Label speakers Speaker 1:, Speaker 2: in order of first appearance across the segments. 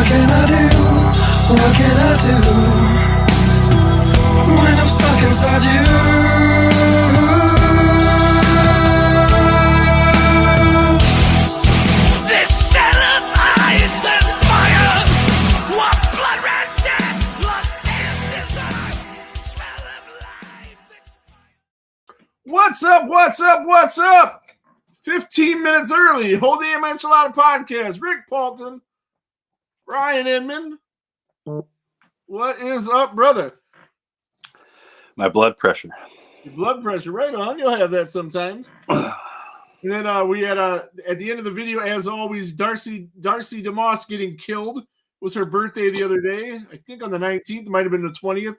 Speaker 1: What can I do? What can I do when I'm stuck inside you? This cell of ice and fire, what blood red death, lost in desire, smell of life.
Speaker 2: What's up? What's up? What's up? 15 minutes early. Hold the Enchilada podcast. Rick Paulton, Ryan Inman. What is up, brother?
Speaker 3: My blood pressure.
Speaker 2: Your blood pressure, right on. You'll have that sometimes. And then we had at the end of the video, as always, Darcy DeMoss getting killed. It was her birthday the other day. I think on the 19th. It might have been the 20th.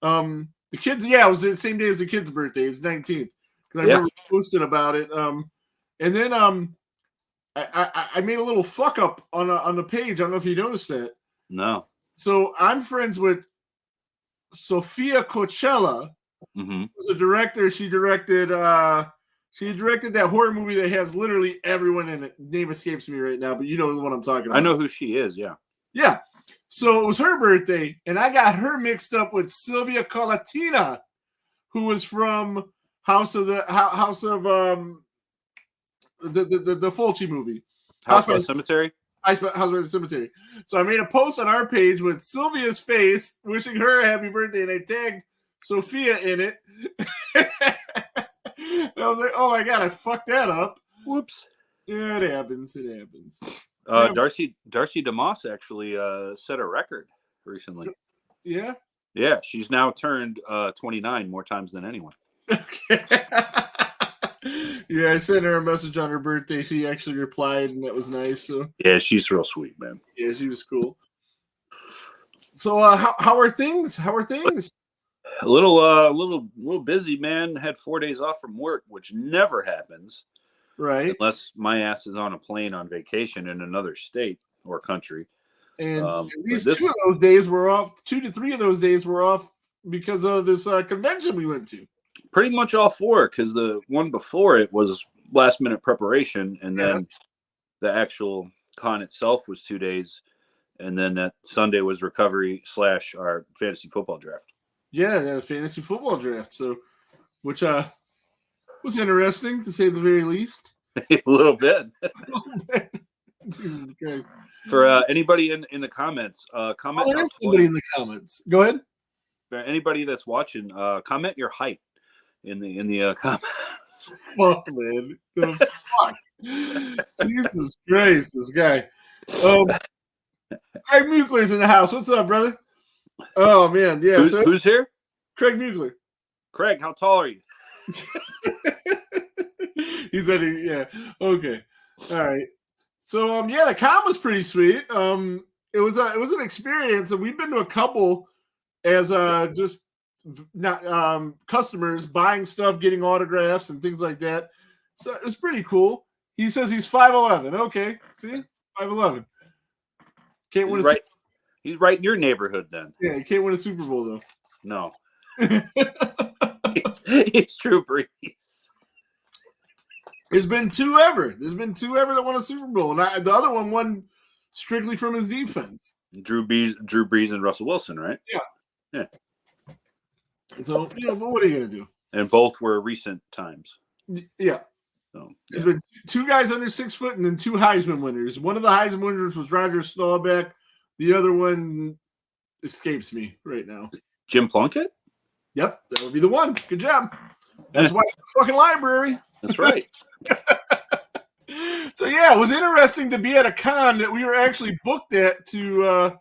Speaker 2: The kids, it was the same day as the kid's birthday. It was 19th. Because I remember posting about it. And then I made a little fuck up on the page. I don't know if you noticed that.
Speaker 3: No.
Speaker 2: So I'm friends with Sofia Coachella, who's a director. She directed that horror movie that has literally everyone in it. Name escapes me right now, but you know the one I'm talking about.
Speaker 3: I know who she is, yeah.
Speaker 2: Yeah. So it was her birthday, and I got her mixed up with Sylvia Colatina, who was from House of the Fulci movie.
Speaker 3: House by the Cemetery?
Speaker 2: House by the Cemetery. So I made a post on our page with Sylvia's face, wishing her a happy birthday, and I tagged Sophia in it. And I was like, oh my God, I fucked that up.
Speaker 3: Whoops.
Speaker 2: Yeah, it happens. It happens.
Speaker 3: Darcy DeMoss actually set a record recently.
Speaker 2: Yeah?
Speaker 3: Yeah, she's now turned 29 more times than anyone.
Speaker 2: Okay. Yeah, I sent her a message on her birthday. She actually replied, and that was nice. So
Speaker 3: yeah, she's real sweet, man.
Speaker 2: Yeah, she was cool. So how are things? How are things?
Speaker 3: A little busy, man. Had 4 days off from work, which never happens.
Speaker 2: Right.
Speaker 3: Unless my ass is on a plane on vacation in another state or country.
Speaker 2: And at least 2 of those days were off. 2 to 3 of those days were off because of this convention we went to.
Speaker 3: Pretty much all 4, because the one before it was last minute preparation, and then the actual con itself was 2 days, and then that Sunday was recovery / our fantasy football draft.
Speaker 2: Yeah, the fantasy football draft. So, which was interesting to say the very least.
Speaker 3: A little bit.
Speaker 2: Jesus Christ.
Speaker 3: For anybody in the comments, comment.
Speaker 2: There is somebody in the comments. Go ahead.
Speaker 3: For anybody that's watching, comment your height in the comments.
Speaker 2: Oh man, the fuck! Jesus Christ, this guy. Craig Mugler's in the house. What's up, brother? Oh man, yeah.
Speaker 3: Who's here?
Speaker 2: Craig Mugler.
Speaker 3: Craig, how tall are you?
Speaker 2: He said, yeah. Okay. All right. So, the con was pretty sweet. It was an experience, and we've been to a couple as just not customers buying stuff, getting autographs and things like that. So it was pretty cool. He says he's 5'11". Okay, see, 5'11". Can't win.
Speaker 3: He's right in your neighborhood then.
Speaker 2: Yeah, he can't win a Super Bowl though.
Speaker 3: No. It's Drew Brees.
Speaker 2: There's been 2 ever. There's been 2 ever that won a Super Bowl, and the other one won strictly from his defense.
Speaker 3: Drew Brees and Russell Wilson, right?
Speaker 2: Yeah. So but what are you gonna do?
Speaker 3: And both were recent times.
Speaker 2: Yeah.
Speaker 3: So
Speaker 2: there's been 2 guys under 6 foot, and then 2 Heisman winners. One of the Heisman winners was Roger Staubach. The other one escapes me right now.
Speaker 3: Jim Plunkett?
Speaker 2: Yep, that would be the one. Good job. That's why fucking library.
Speaker 3: That's right.
Speaker 2: So it was interesting to be at a con that we were actually booked at to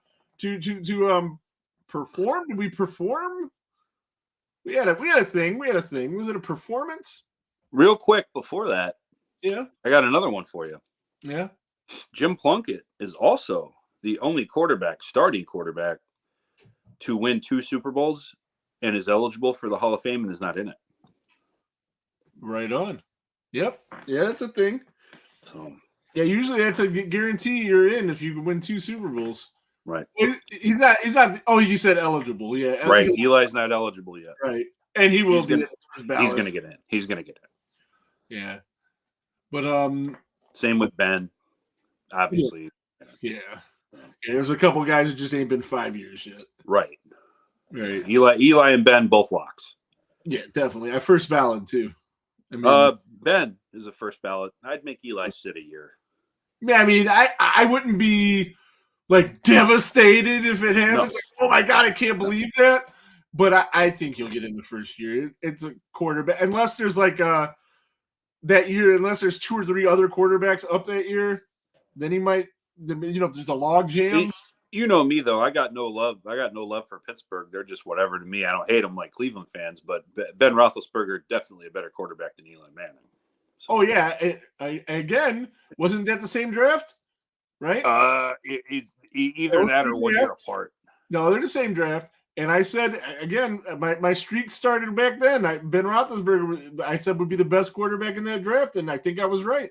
Speaker 2: perform. Did we perform? We had a thing. Was it a performance?
Speaker 3: Real quick before that,
Speaker 2: yeah,
Speaker 3: I got another one for you.
Speaker 2: Yeah,
Speaker 3: Jim Plunkett is also the only starting quarterback, to win 2 Super Bowls and is eligible for the Hall of Fame and is not in it.
Speaker 2: Right on. Yep. Yeah, that's a thing.
Speaker 3: So
Speaker 2: usually that's a guarantee you're in if you win 2 Super Bowls.
Speaker 3: Right.
Speaker 2: He's not. Oh, you said eligible. Yeah.
Speaker 3: Right. Eli's not eligible yet.
Speaker 2: Right. And he will get it.
Speaker 3: He's going to get in. He's going to get in.
Speaker 2: Yeah. But
Speaker 3: same with Ben, obviously.
Speaker 2: Yeah. Yeah, there's a couple guys that just ain't been 5 years yet.
Speaker 3: Right.
Speaker 2: Right.
Speaker 3: Eli and Ben both locks.
Speaker 2: Yeah, definitely. I first ballot too. I mean,
Speaker 3: Ben is a first ballot. I'd make Eli sit a year.
Speaker 2: yeah, I mean, I wouldn't be like devastated if it happens.
Speaker 3: No.
Speaker 2: Like, oh my god, I can't believe that. But I think he'll get in the first year. It's a quarterback, unless there's like that year, unless there's 2 or 3 other quarterbacks up that year, then he might. If there's a log jam.
Speaker 3: You know me though. I got no love. I got no love for Pittsburgh. They're just whatever to me. I don't hate them like Cleveland fans, but Ben Roethlisberger definitely a better quarterback than Eli Manning. So.
Speaker 2: Oh yeah, again, wasn't that the same draft? Right?
Speaker 3: Either that or 1 year apart.
Speaker 2: No, they're the same draft. And I said again, my streak started back then. Ben Roethlisberger, I said, would be the best quarterback in that draft, and I think I was right.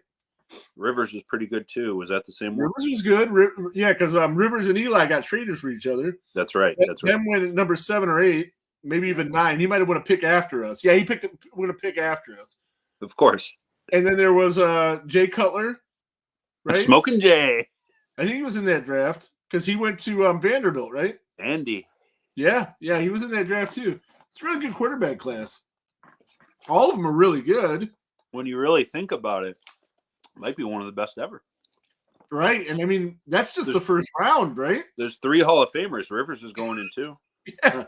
Speaker 3: Rivers was pretty good too. Was that the same one?
Speaker 2: Rivers was good. Yeah, because Rivers and Eli got traded for each other.
Speaker 3: That's right. That's right.
Speaker 2: Then went at number 7 or 8, maybe even 9. He might have won a pick after us. Yeah, he won a pick after us.
Speaker 3: Of course.
Speaker 2: And then there was Jay Cutler, right?
Speaker 3: Smoking Jay.
Speaker 2: I think he was in that draft because he went to Vanderbilt, right?
Speaker 3: Andy.
Speaker 2: Yeah, he was in that draft too. It's a really good quarterback class. All of them are really good.
Speaker 3: When you really think about it, might be one of the best ever.
Speaker 2: Right. And I mean, that's just the first round, right?
Speaker 3: There's 3 Hall of Famers. Rivers is going in too.
Speaker 2: Yeah.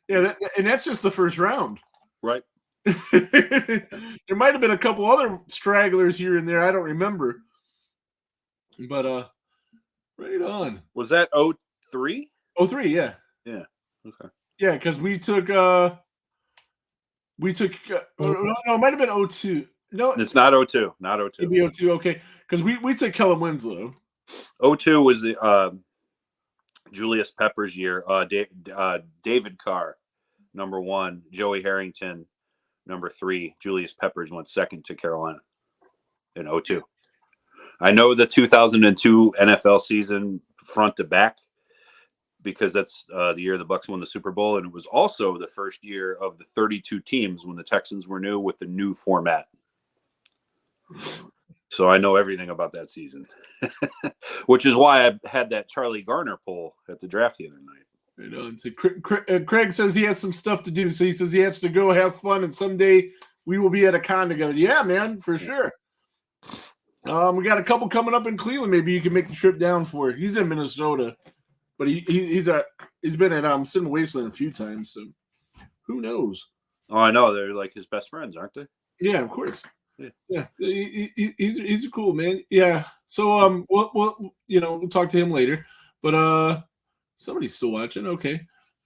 Speaker 2: Yeah. And that's just the first round.
Speaker 3: Right.
Speaker 2: There might have been a couple other stragglers here and there. I don't remember. But right on.
Speaker 3: Was that 03?
Speaker 2: 03, yeah.
Speaker 3: Yeah. Okay.
Speaker 2: Yeah, because we took no, it might have been 02. No,
Speaker 3: it's not 02. Not 02.
Speaker 2: Maybe 02, okay. Because we took Kellen Winslow.
Speaker 3: 02 was the Julius Peppers year. David Carr, number 1. Joey Harrington, number 3. Julius Peppers went second to Carolina in 02. I know the 2002 NFL season front to back because that's the year the Bucs won the Super Bowl, and it was also the first year of the 32 teams when the Texans were new with the new format. So I know everything about that season, which is why I had that Charlie Garner poll at the draft the other night.
Speaker 2: Craig says he has some stuff to do, so he says he has to go have fun, and someday we will be at a con together. Yeah, man, for sure. We got a couple coming up in Cleveland. Maybe you can make the trip down for it. He's in Minnesota, but he's been at Cinnamon Wasteland a few times, so who knows?
Speaker 3: Oh, I know. They're like his best friends, aren't they?
Speaker 2: Yeah, of course. Yeah. He's a cool man. Yeah. So we'll talk to him later. But somebody's still watching. Okay,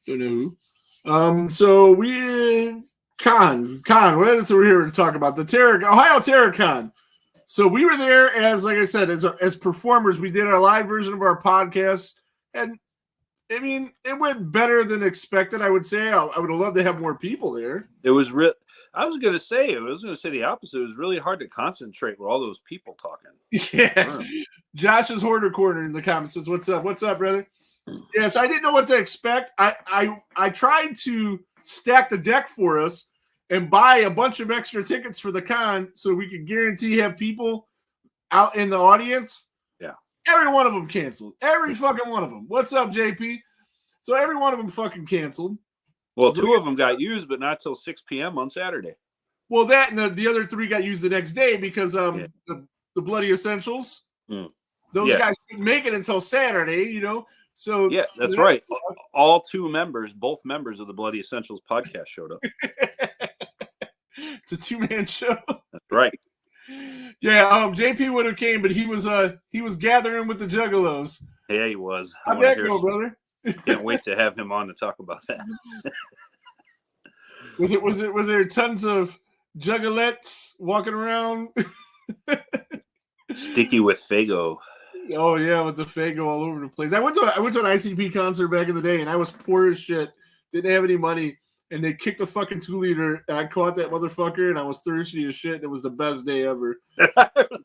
Speaker 2: don't know who. So we Con. Well, that's what we're here to talk about. The Ohio Terracon. So we were there as, like I said, as performers. We did our live version of our podcast, and I mean, it went better than expected. I would say. I would have loved to have more people there.
Speaker 3: It was real. I was going to say the opposite. It was really hard to concentrate with all those people talking.
Speaker 2: Yeah. Josh's Hoarder Corner in the comments says, "What's up? What's up, brother?" Yes, I didn't know what to expect. I tried to stack the deck for us and buy a bunch of extra tickets for the con so we could guarantee have people out in the audience.
Speaker 3: Yeah.
Speaker 2: Every one of them canceled. Every fucking one of them. What's up, JP? So every one of them fucking canceled.
Speaker 3: Well, 2 of them got used, but not till 6 p.m. on Saturday.
Speaker 2: Well, that and the other 3 got used the next day because the Bloody Essentials, those guys didn't make it until Saturday, So
Speaker 3: yeah, that's right. All 2 members, both members of the Bloody Essentials podcast showed up.
Speaker 2: It's a 2-man show.
Speaker 3: That's right.
Speaker 2: Yeah, JP would have came, but he was gathering with the Juggalos.
Speaker 3: Yeah, he was.
Speaker 2: How'd that go, brother?
Speaker 3: Can't wait to have him on to talk about that.
Speaker 2: Was there tons of juggalettes walking around?
Speaker 3: Sticky with Fago.
Speaker 2: Oh yeah, with the Fago all over the place. I went to an ICP concert back in the day, and I was poor as shit. Didn't have any money, and they kicked a fucking 2-liter, and I caught that motherfucker, and I was thirsty as shit. It was the best day ever.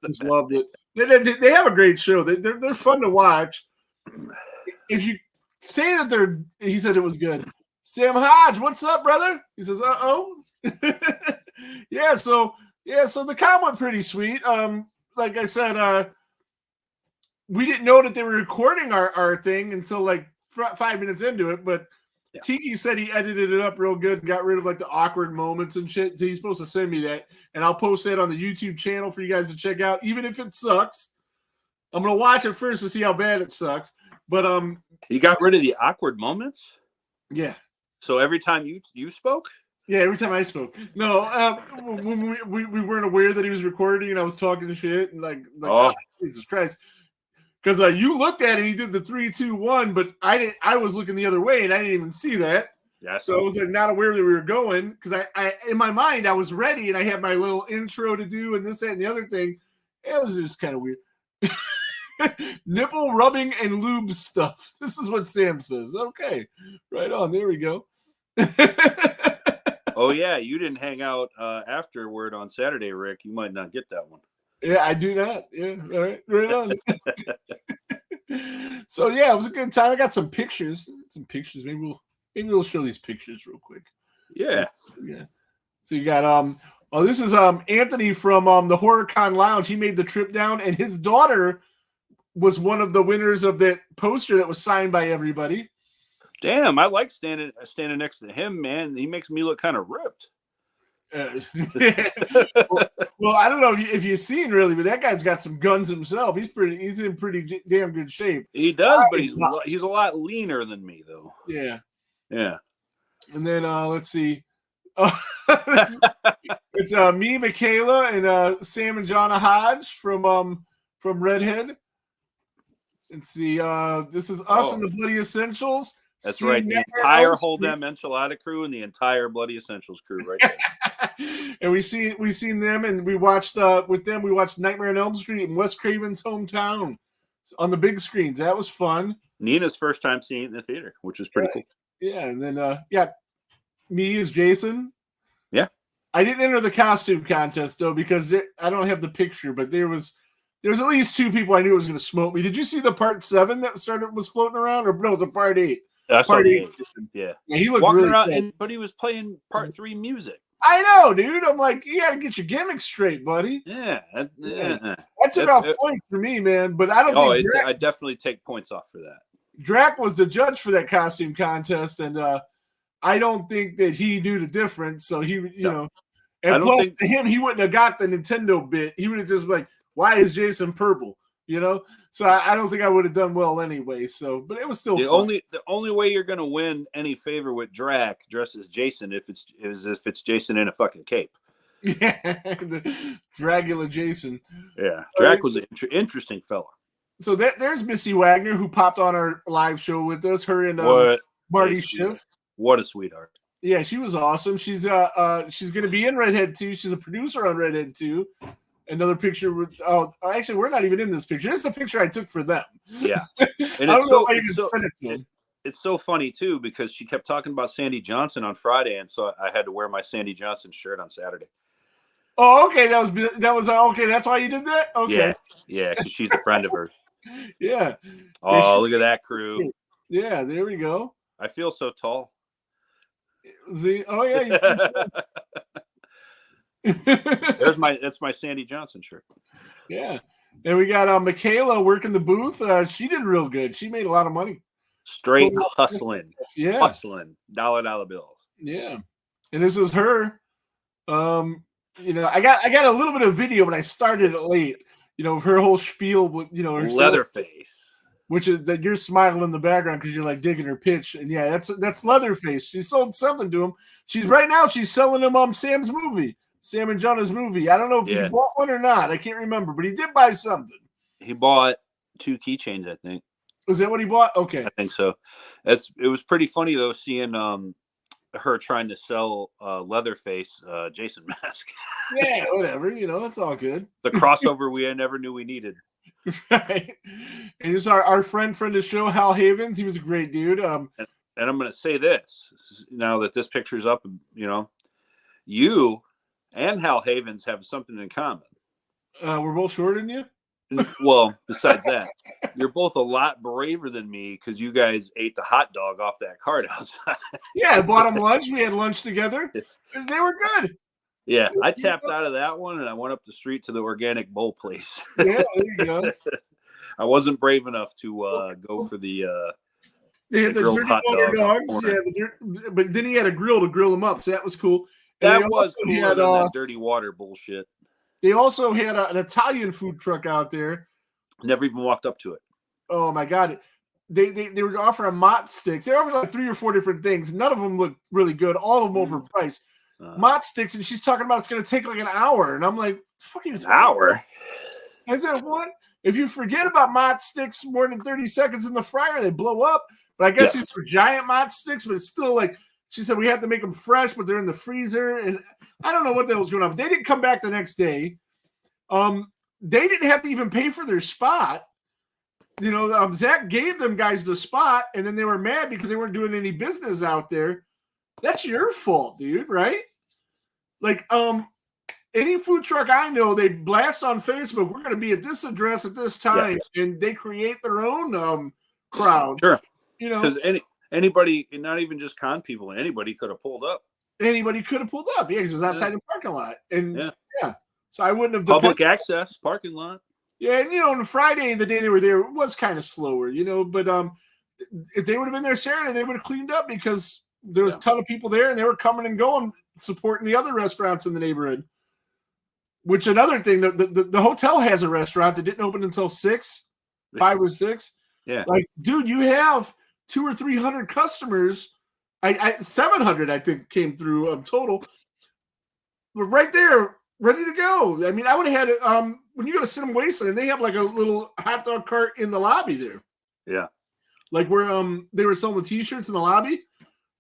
Speaker 2: Just loved it. They have a great show. They're fun to watch. If you say that he said it was good. Sam Hodge, what's up, brother? He says, uh-oh. Yeah, so the con went pretty sweet. Like I said, we didn't know that they were recording our thing until like 5 minutes into it. But
Speaker 3: Yeah.
Speaker 2: Tiki said he edited it up real good and got rid of like the awkward moments and shit. So he's supposed to send me that, and I'll post that on the YouTube channel for you guys to check out, even if it sucks. I'm gonna watch it first to see how bad it sucks. But
Speaker 3: You got rid of the awkward moments.
Speaker 2: yeah.
Speaker 3: So every time you spoke.
Speaker 2: Yeah, every time I spoke. No, when we weren't aware that he was recording, and I was talking shit, and like
Speaker 3: Oh.
Speaker 2: Jesus Christ. Because you looked at it and you did the 3, 2, 1, but I didn't. I was looking the other way and I didn't even see that.
Speaker 3: Yeah.
Speaker 2: So I was like not aware that we were going, because I in my mind I was ready and I had my little intro to do and this, that, and the other thing. It was just kind of weird. Nipple rubbing and lube stuff. This is what Sam says. Okay, right on. There we go.
Speaker 3: Oh yeah, you didn't hang out afterward on Saturday, Rick. You might not get that one.
Speaker 2: Yeah, I do not. Yeah, all right, right on. So yeah, it was a good time. I got some pictures. Maybe we'll show these pictures real quick.
Speaker 3: Yeah.
Speaker 2: Yeah. So you got this is Anthony from the HorrorCon Lounge. He made the trip down, and his daughter was one of the winners of that poster that was signed by everybody.
Speaker 3: Damn, I like standing next to him, man. He makes me look kind of ripped.
Speaker 2: Well, I don't know if you've seen really, but that guy's got some guns himself. He's in pretty damn good shape.
Speaker 3: He does, but he's a lot leaner than me, though.
Speaker 2: Yeah.
Speaker 3: Yeah.
Speaker 2: And then let's see. It's me, Michaela, and Sam and Jonna Hodge from Redhead. Let's see. This is us and the Bloody Essentials.
Speaker 3: That's right. The entire Hold Them Enchilada crew and the entire Bloody Essentials crew, right there.
Speaker 2: And we seen them, and we watched with them. We watched Nightmare on Elm Street in Wes Craven's hometown on the big screens. That was fun.
Speaker 3: Nina's first time seeing it in the theater, which was pretty cool.
Speaker 2: Yeah, and then me as Jason.
Speaker 3: Yeah,
Speaker 2: I didn't enter the costume contest though because I don't have the picture, but there was at least 2 people I knew was going to smoke me. Did you see the part 7 that was floating around, or no? It was a part 8.
Speaker 3: Part 8. Yeah,
Speaker 2: he looked
Speaker 3: walking
Speaker 2: really
Speaker 3: around, but he was playing part 3 music.
Speaker 2: I know, dude. I'm like, you got to get your gimmick straight, buddy.
Speaker 3: Yeah.
Speaker 2: That's about points for me, man. But I don't think
Speaker 3: I definitely take points off for that.
Speaker 2: Drac was the judge for that costume contest, and I don't think that he knew the difference. So he, know, and plus to him, he wouldn't have got the Nintendo bit. He would have just been like, why is Jason purple? You know? So I don't think I would have done well anyway. So, but it was still fun.
Speaker 3: The only way you're gonna win any favor with Drac dressed as Jason if it's Jason in a fucking cape.
Speaker 2: Yeah, the Dracula Jason.
Speaker 3: Yeah, Drac was an interesting fella.
Speaker 2: So there's Missy Wagner, who popped on our live show with us. Her and Marty Schiff.
Speaker 3: What a sweetheart.
Speaker 2: Yeah, she was awesome. She's going to be in Redhead 2. She's a producer on Redhead 2. Another picture with actually we're not even in this picture. This is the picture I took for them.
Speaker 3: Yeah. And
Speaker 2: I don't know why you didn't send it to them.
Speaker 3: It's so funny too because she kept talking about Sandy Johnson on Friday, and so I had to wear my Sandy Johnson shirt on Saturday.
Speaker 2: Oh, okay. That was okay. That's why you did that. Okay.
Speaker 3: Yeah, because she's a friend of hers.
Speaker 2: Yeah.
Speaker 3: Oh, look at that crew.
Speaker 2: Yeah, there we go.
Speaker 3: I feel so tall.
Speaker 2: Oh yeah.
Speaker 3: That's my Sandy Johnson shirt.
Speaker 2: Yeah. And we got Michaela working the booth. She did real good. She made a lot of money.
Speaker 3: Straight hustling.
Speaker 2: Yeah.
Speaker 3: Hustling. $1 bills.
Speaker 2: Yeah. And this is her. I got a little bit of video, but I started it late. Her whole spiel with her
Speaker 3: Leatherface.
Speaker 2: Which is that you're smiling in the background because you're like digging her pitch. And yeah, that's Leatherface. She sold something to him. She's selling him Sam's movie. Sam and Jonah's movie. I don't know if he bought one or not. I can't remember, but he did buy something.
Speaker 3: He bought 2 keychains, I think.
Speaker 2: Was that what he bought? Okay.
Speaker 3: I think so. It was pretty funny though, seeing her trying to sell Leatherface Jason mask.
Speaker 2: Yeah, whatever. It's all good.
Speaker 3: The crossover we never knew we needed.
Speaker 2: Right. And this is our friend of the show, Hal Havens. He was a great dude.
Speaker 3: And I'm going to say this now that this picture's up. You and Hal Havens have something in common.
Speaker 2: We're both shorter than you?
Speaker 3: Well, besides that, you're both a lot braver than me because you guys ate the hot dog off that cart outside.
Speaker 2: Yeah, I bought them lunch. We had lunch together. They were good.
Speaker 3: Yeah, I tapped out of that one and I went up the street to the organic bowl place.
Speaker 2: Yeah, there you go.
Speaker 3: I wasn't brave enough to go for the
Speaker 2: They had the
Speaker 3: grilled
Speaker 2: dirty
Speaker 3: hot
Speaker 2: water
Speaker 3: dog on the
Speaker 2: dogs,
Speaker 3: corner.
Speaker 2: but then he had a grill to grill them up, so that was cool. And
Speaker 3: That
Speaker 2: they
Speaker 3: was
Speaker 2: also
Speaker 3: cooler
Speaker 2: had,
Speaker 3: than that dirty water bullshit.
Speaker 2: They also had an Italian food truck out there.
Speaker 3: Never even walked up to it.
Speaker 2: Oh my god. They were offering mott sticks. They offered like 3 or 4 different things. None of them looked really good. All of them overpriced. Mott sticks, and she's talking about it's going to take like an hour, and I'm like, "Fucking an hour." I said, "What? If you forget about mott sticks more than 30 seconds in the fryer, they blow up." But I guess these were giant mott sticks, but it's still like she said we have to make them fresh, but they're in the freezer, and I don't know what the hell was going on. But they didn't come back the next day. They didn't have to even pay for their spot. You know, Zach gave them guys the spot, and then they were mad because they weren't doing any business out there. That's your fault, dude, right? Like, any food truck I know, they blast on Facebook, we're going to be at this address at this time, and they create their own crowd.
Speaker 3: Sure.
Speaker 2: You know,
Speaker 3: because anybody, not even just con people, anybody could have pulled up.
Speaker 2: Anybody could have pulled up, because it was outside the parking lot, and
Speaker 3: yeah.
Speaker 2: So I wouldn't have
Speaker 3: public access parking lot.
Speaker 2: Yeah, and on Friday, the day they were there, it was kind of slower, but if they would have been there Saturday, they would have cleaned up because there was a ton of people there, and they were coming and going, supporting the other restaurants in the neighborhood. Which another thing, the hotel has a restaurant that didn't open until 5 or 6.
Speaker 3: Yeah,
Speaker 2: like, dude, you have 200 or 300 customers. 700, I think, came through total. But right there, ready to go. I mean, I would have had when you go to Cinema Wasteland, they have like a little hot dog cart in the lobby there.
Speaker 3: Yeah,
Speaker 2: like where they were selling the T-shirts in the lobby.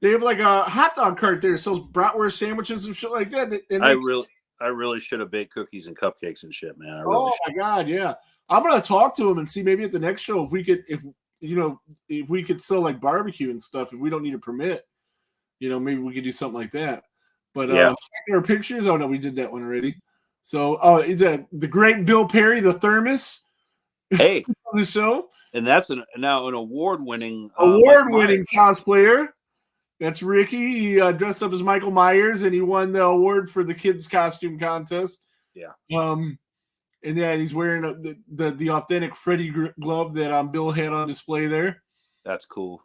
Speaker 2: They have like a hot dog cart there that sells bratwurst sandwiches and shit like that. And
Speaker 3: I really should have baked cookies and cupcakes and shit, man.
Speaker 2: My god, yeah. I'm gonna talk to them and see maybe at the next show if we could sell like barbecue and stuff. If we don't need a permit, maybe we could do something like that. But our pictures. Oh no, we did that one already. So it's the great Bill Perry, the thermos.
Speaker 3: Hey,
Speaker 2: on the show,
Speaker 3: and that's now an award-winning
Speaker 2: cosplayer. That's Ricky. He dressed up as Michael Myers, and he won the award for the kids' costume contest.
Speaker 3: Yeah.
Speaker 2: And then he's wearing the authentic Freddy glove that Bill had on display there.
Speaker 3: That's cool.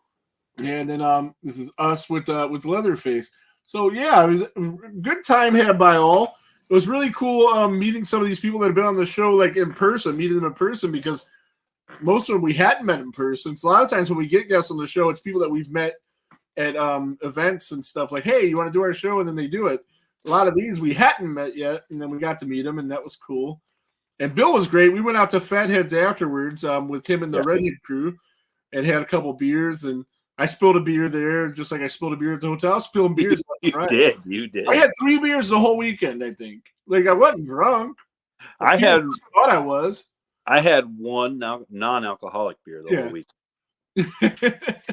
Speaker 2: And then this is us with Leatherface. So yeah, it was a good time had by all. It was really cool meeting some of these people that have been on the show like in person, meeting them in person, because most of them we hadn't met in person. So a lot of times when we get guests on the show, it's people that we've met at events and stuff, like, hey, you want to do our show? And then they do it. A lot of these we hadn't met yet, and then we got to meet them, and that was cool. And Bill was great. We went out to Fatheads afterwards with him and the Redhead crew and had a couple beers, and I spilled a beer there, just like I spilled a beer at the hotel. Spilling beers.
Speaker 3: You did.
Speaker 2: I had 3 beers the whole weekend, I think. Like, I wasn't drunk.
Speaker 3: I
Speaker 2: thought I was.
Speaker 3: I had one non-alcoholic beer the whole week.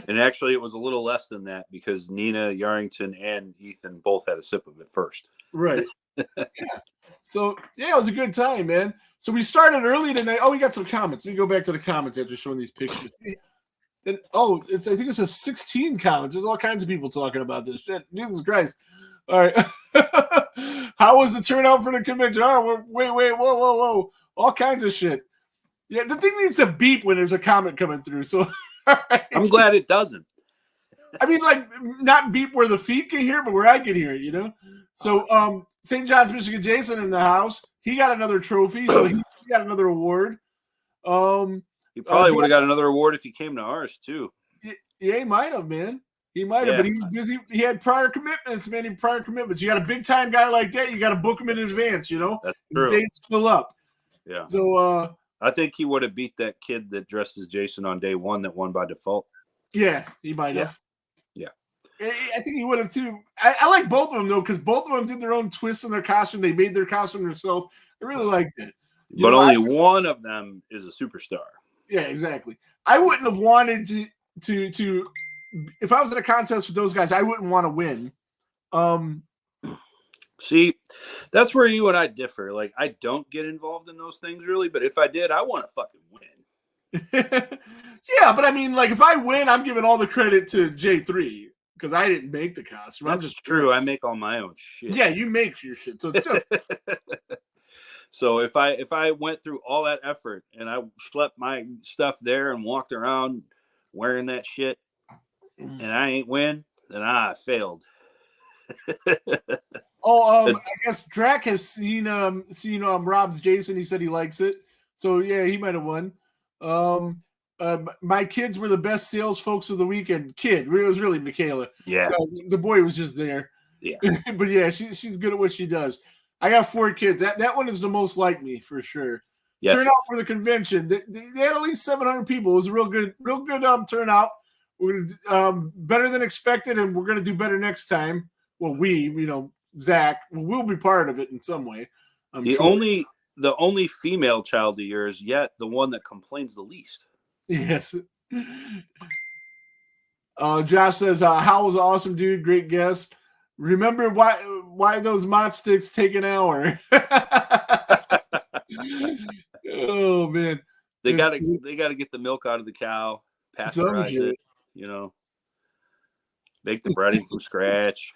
Speaker 3: And actually, it was a little less than that because Nina Yarrington and Ethan both had a sip of it first.
Speaker 2: Right. So, it was a good time, man. So we started early tonight. Oh, we got some comments. Let me go back to the comments after showing these pictures. And, I think it says 16 comments. There's all kinds of people talking about this shit. Jesus Christ. All right. How was the turnout for the convention? Oh, wait, whoa. All kinds of shit. Yeah, the thing needs to beep when there's a comment coming through. So right.
Speaker 3: I'm glad it doesn't.
Speaker 2: I mean, like, not beep where the feet can hear, but where I can hear it, So St. John's, Michigan Jason in the house. He got another trophy, so he got another award.
Speaker 3: He probably would have got another award if he came to ours too.
Speaker 2: Yeah, he might have, man. He might have, but he was busy. He had prior commitments, man. You got a big time guy like that, you got to book him in advance,
Speaker 3: That's
Speaker 2: His
Speaker 3: true.
Speaker 2: date's still up.
Speaker 3: Yeah.
Speaker 2: So
Speaker 3: I think he would have beat that kid that dressed as Jason on day one that won by default.
Speaker 2: Yeah, he might have.
Speaker 3: Yeah.
Speaker 2: I think he would have too. I like both of them though, because both of them did their own twist in their costume. They made their costume themselves. I really liked it.
Speaker 3: But only one of them is a superstar.
Speaker 2: Yeah, exactly. I wouldn't have wanted to if I was in a contest with those guys, I wouldn't want to win.
Speaker 3: See, that's where you and I differ. Like, I don't get involved in those things really, but if I did, I want to fucking win.
Speaker 2: Yeah, but I mean, like, if I win, I'm giving all the credit to J3 because I didn't make the costume.
Speaker 3: That's just true. I make all my own shit.
Speaker 2: Yeah, you make your shit. So it's
Speaker 3: So if I went through all that effort and I schlepped my stuff there and walked around wearing that shit and I ain't win, then I failed.
Speaker 2: I guess Drac has seen Rob's Jason. He said he likes it, so yeah, he might have won. My kids were the best sales folks of the weekend. It was really Michaela.
Speaker 3: Yeah,
Speaker 2: the boy was just there.
Speaker 3: yeah.
Speaker 2: But yeah, she's good at what she does. I got 4 kids. That one is the most like me for sure.
Speaker 3: Yes.
Speaker 2: Turnout for the convention. They had at least 700 people. It was a real good turnout. We're better than expected, and we're gonna do better next time. Well, Zach will be part of it in some way.
Speaker 3: The only female child of yours yet, the one that complains the least.
Speaker 2: Yes. Josh says, Hal was awesome, dude. Great guest. Remember why those Mott sticks take an hour? Oh man.
Speaker 3: They gotta get the milk out of the cow, pasteurize it, make the breading from scratch.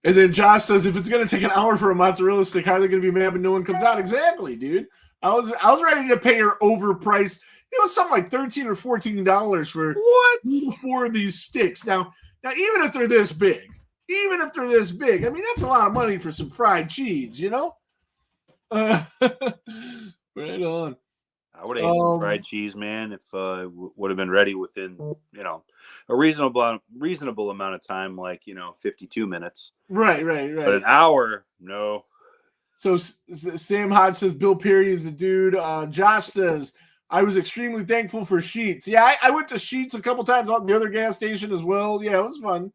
Speaker 2: And then Josh says, if it's gonna take an hour for a mozzarella stick, how are they gonna be mad when no one comes out? Exactly, dude. I was ready to pay her overpriced. It was something like $13 or $14 for
Speaker 3: what?
Speaker 2: 4 of these sticks. Now even if they're this big, I mean that's a lot of money for some fried cheese, Right on.
Speaker 3: I would have ate some fried cheese, man, if would have been ready within, a reasonable amount of time, like 52 minutes.
Speaker 2: Right.
Speaker 3: But an hour, no.
Speaker 2: So Sam Hodge says Bill Perry is the dude. Josh says I was extremely thankful for Sheetz. Yeah, I went to Sheetz a couple times on the other gas station as well. Yeah, it was fun.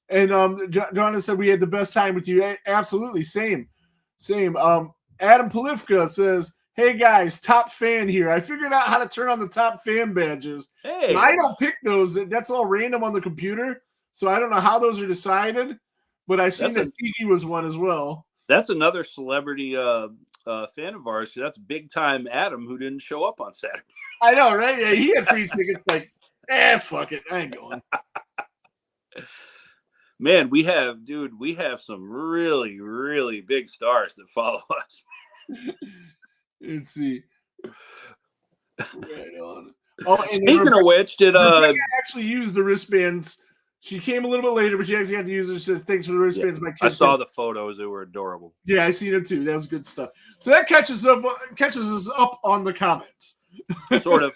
Speaker 2: And John said we had the best time with you. Absolutely, same. Adam Polifka says, hey guys, top fan here. I figured out how to turn on the top fan badges.
Speaker 3: Hey,
Speaker 2: I don't pick those. That's all random on the computer. So I don't know how those are decided, but I seen that Tiki was one as well.
Speaker 3: That's another celebrity fan of ours. That's big time Adam, who didn't show up on Saturday.
Speaker 2: I know, right? Yeah, he had free tickets. Like, fuck it, I ain't going.
Speaker 3: Man, we have some really, really big stars that follow us.
Speaker 2: Let's see. Right on.
Speaker 3: Speaking of which, did
Speaker 2: actually use the wristbands? She came a little bit later, but she actually had to use it. She says, thanks for the wristbands.
Speaker 3: Yeah,
Speaker 2: my kids
Speaker 3: I saw the photos; they were adorable.
Speaker 2: Yeah, I seen it too. That was good stuff. So that catches us up on the comments.
Speaker 3: Sort of.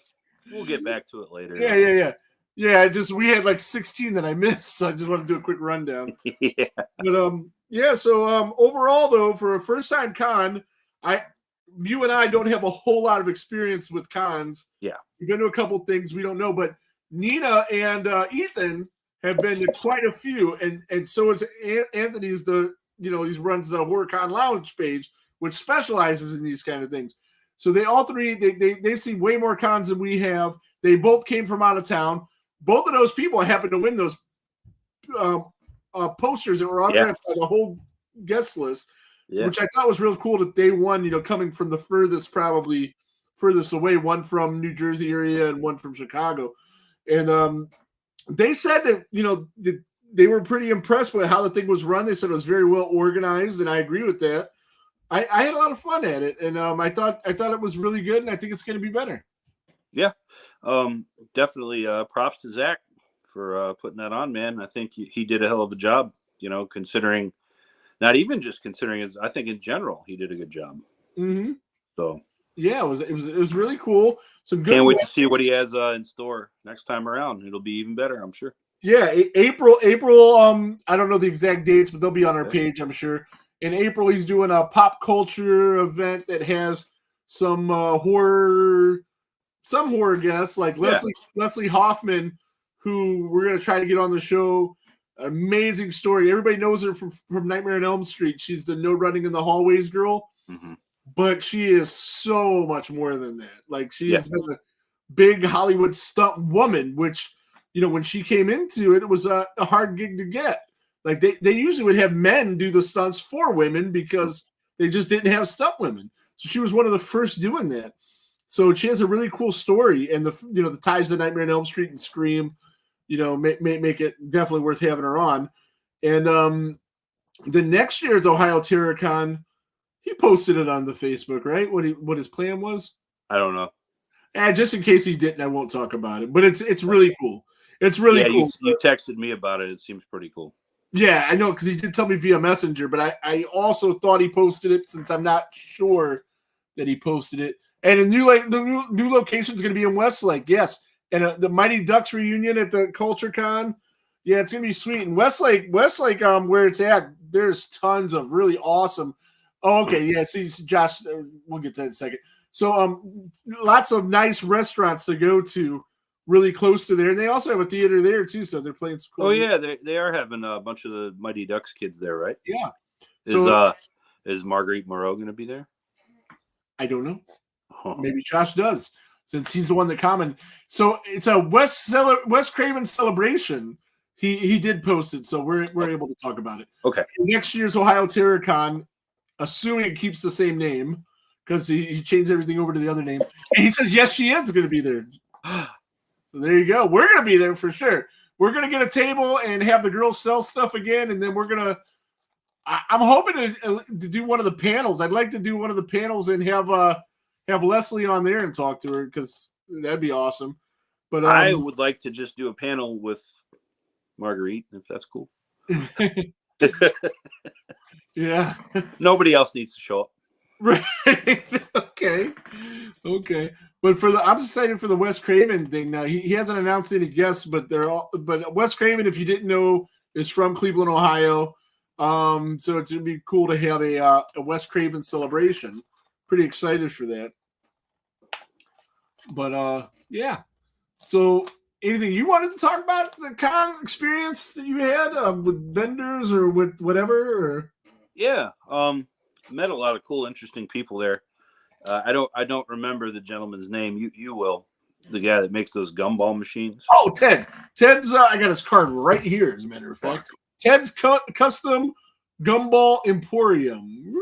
Speaker 3: We'll get back to it later.
Speaker 2: Yeah. Yeah, we had like 16 that I missed, so I just want to do a quick rundown.
Speaker 3: Yeah.
Speaker 2: But so overall though, for a first time con, you and I don't have a whole lot of experience with cons.
Speaker 3: Yeah. We've
Speaker 2: been to a couple things we don't know, but Nina and Ethan have been to quite a few, and so is Anthony's he runs the HorrorCon Lounge page, which specializes in these kind of things. So they all three they've seen way more cons than we have. They both came from out of town. Both of those people happened to win those posters that were autographed by the whole guest list, which I thought was real cool that they won, coming from the furthest away, one from New Jersey area and one from Chicago. And they said that, they were pretty impressed with how the thing was run. They said it was very well organized, and I agree with that. I had a lot of fun at it, and I thought it was really good, and I think it's going to be better.
Speaker 3: Yeah. Definitely props to Zach for putting that on, man. I think he did a hell of a job, considering, not even just considering, I think in general he did a good job.
Speaker 2: Mm-hmm.
Speaker 3: So
Speaker 2: yeah, it was really cool. Some good.
Speaker 3: Can't wait to see what he has in store next time around. It'll be even better, I'm sure.
Speaker 2: Yeah, April. I don't know the exact dates, but they'll be on our page, I'm sure. In April, he's doing a pop culture event that has some horror guests like Leslie Hoffman, who we're going to try to get on the show. Amazing story. Everybody knows her from Nightmare on Elm Street. She's the no running in the hallways girl, but she is so much more than that. Like, she's been a big Hollywood stunt woman, which, when she came into it, it was a hard gig to get. Like, they usually would have men do the stunts for women because they just didn't have stunt women. So she was one of the first doing that. So she has a really cool story, and the ties to Nightmare on Elm Street and Scream, make it definitely worth having her on. And the next year at the Ohio TerrorCon, He posted it on the Facebook, right? What his plan was.
Speaker 3: I don't know.
Speaker 2: Just in case he didn't, I won't talk about it. But it's really cool. It's really cool.
Speaker 3: You texted me about it. It seems pretty cool.
Speaker 2: Yeah, I know, because he did tell me via Messenger, but I also thought he posted it, since I'm not sure that he posted it. And the new location is going to be in Westlake, yes. And the Mighty Ducks reunion at the Culture Con, yeah, it's going to be sweet. And Westlake, where it's at, there's tons of really awesome. Oh, okay, yeah. See, Josh, we'll get to that in a second. So, lots of nice restaurants to go to, really close to there. And they also have a theater there too, so they're playing some cool.
Speaker 3: Oh yeah, they are having a bunch of the Mighty Ducks kids there, right?
Speaker 2: Yeah.
Speaker 3: Is Marguerite Moreau going to be there?
Speaker 2: I don't know.
Speaker 3: Oh.
Speaker 2: Maybe Josh does, since he's the one that commented. So it's a Wes Craven celebration. He did post it, so we're able to talk about it.
Speaker 3: Okay.
Speaker 2: Next year's Ohio TerrorCon, assuming it keeps the same name, because he changed everything over to the other name. And he says, yes, she is going to be there. So there you go. We're going to be there for sure. We're going to get a table and have the girls sell stuff again, and then we're going to – I'm hoping to do one of the panels. I'd like to do one of the panels and have Leslie on there and talk to her, because that'd be awesome. But
Speaker 3: I would like to just do a panel with Marguerite, if that's cool.
Speaker 2: Yeah.
Speaker 3: Nobody else needs to show up.
Speaker 2: Right. Okay. But I'm excited for the Wes Craven thing now. He hasn't announced any guests, but Wes Craven, if you didn't know, is from Cleveland, Ohio. So it's gonna be cool to have a Wes Craven celebration. Pretty excited for that. But yeah. So anything you wanted to talk about the con experience that you had with vendors or with whatever? Or?
Speaker 3: Yeah. Met a lot of cool, interesting people there. I don't remember the gentleman's name. You will. The guy that makes those gumball machines.
Speaker 2: Oh, Ted. Ted's I got his card right here, as a matter of fact. Ted's Custom Gumball Emporium.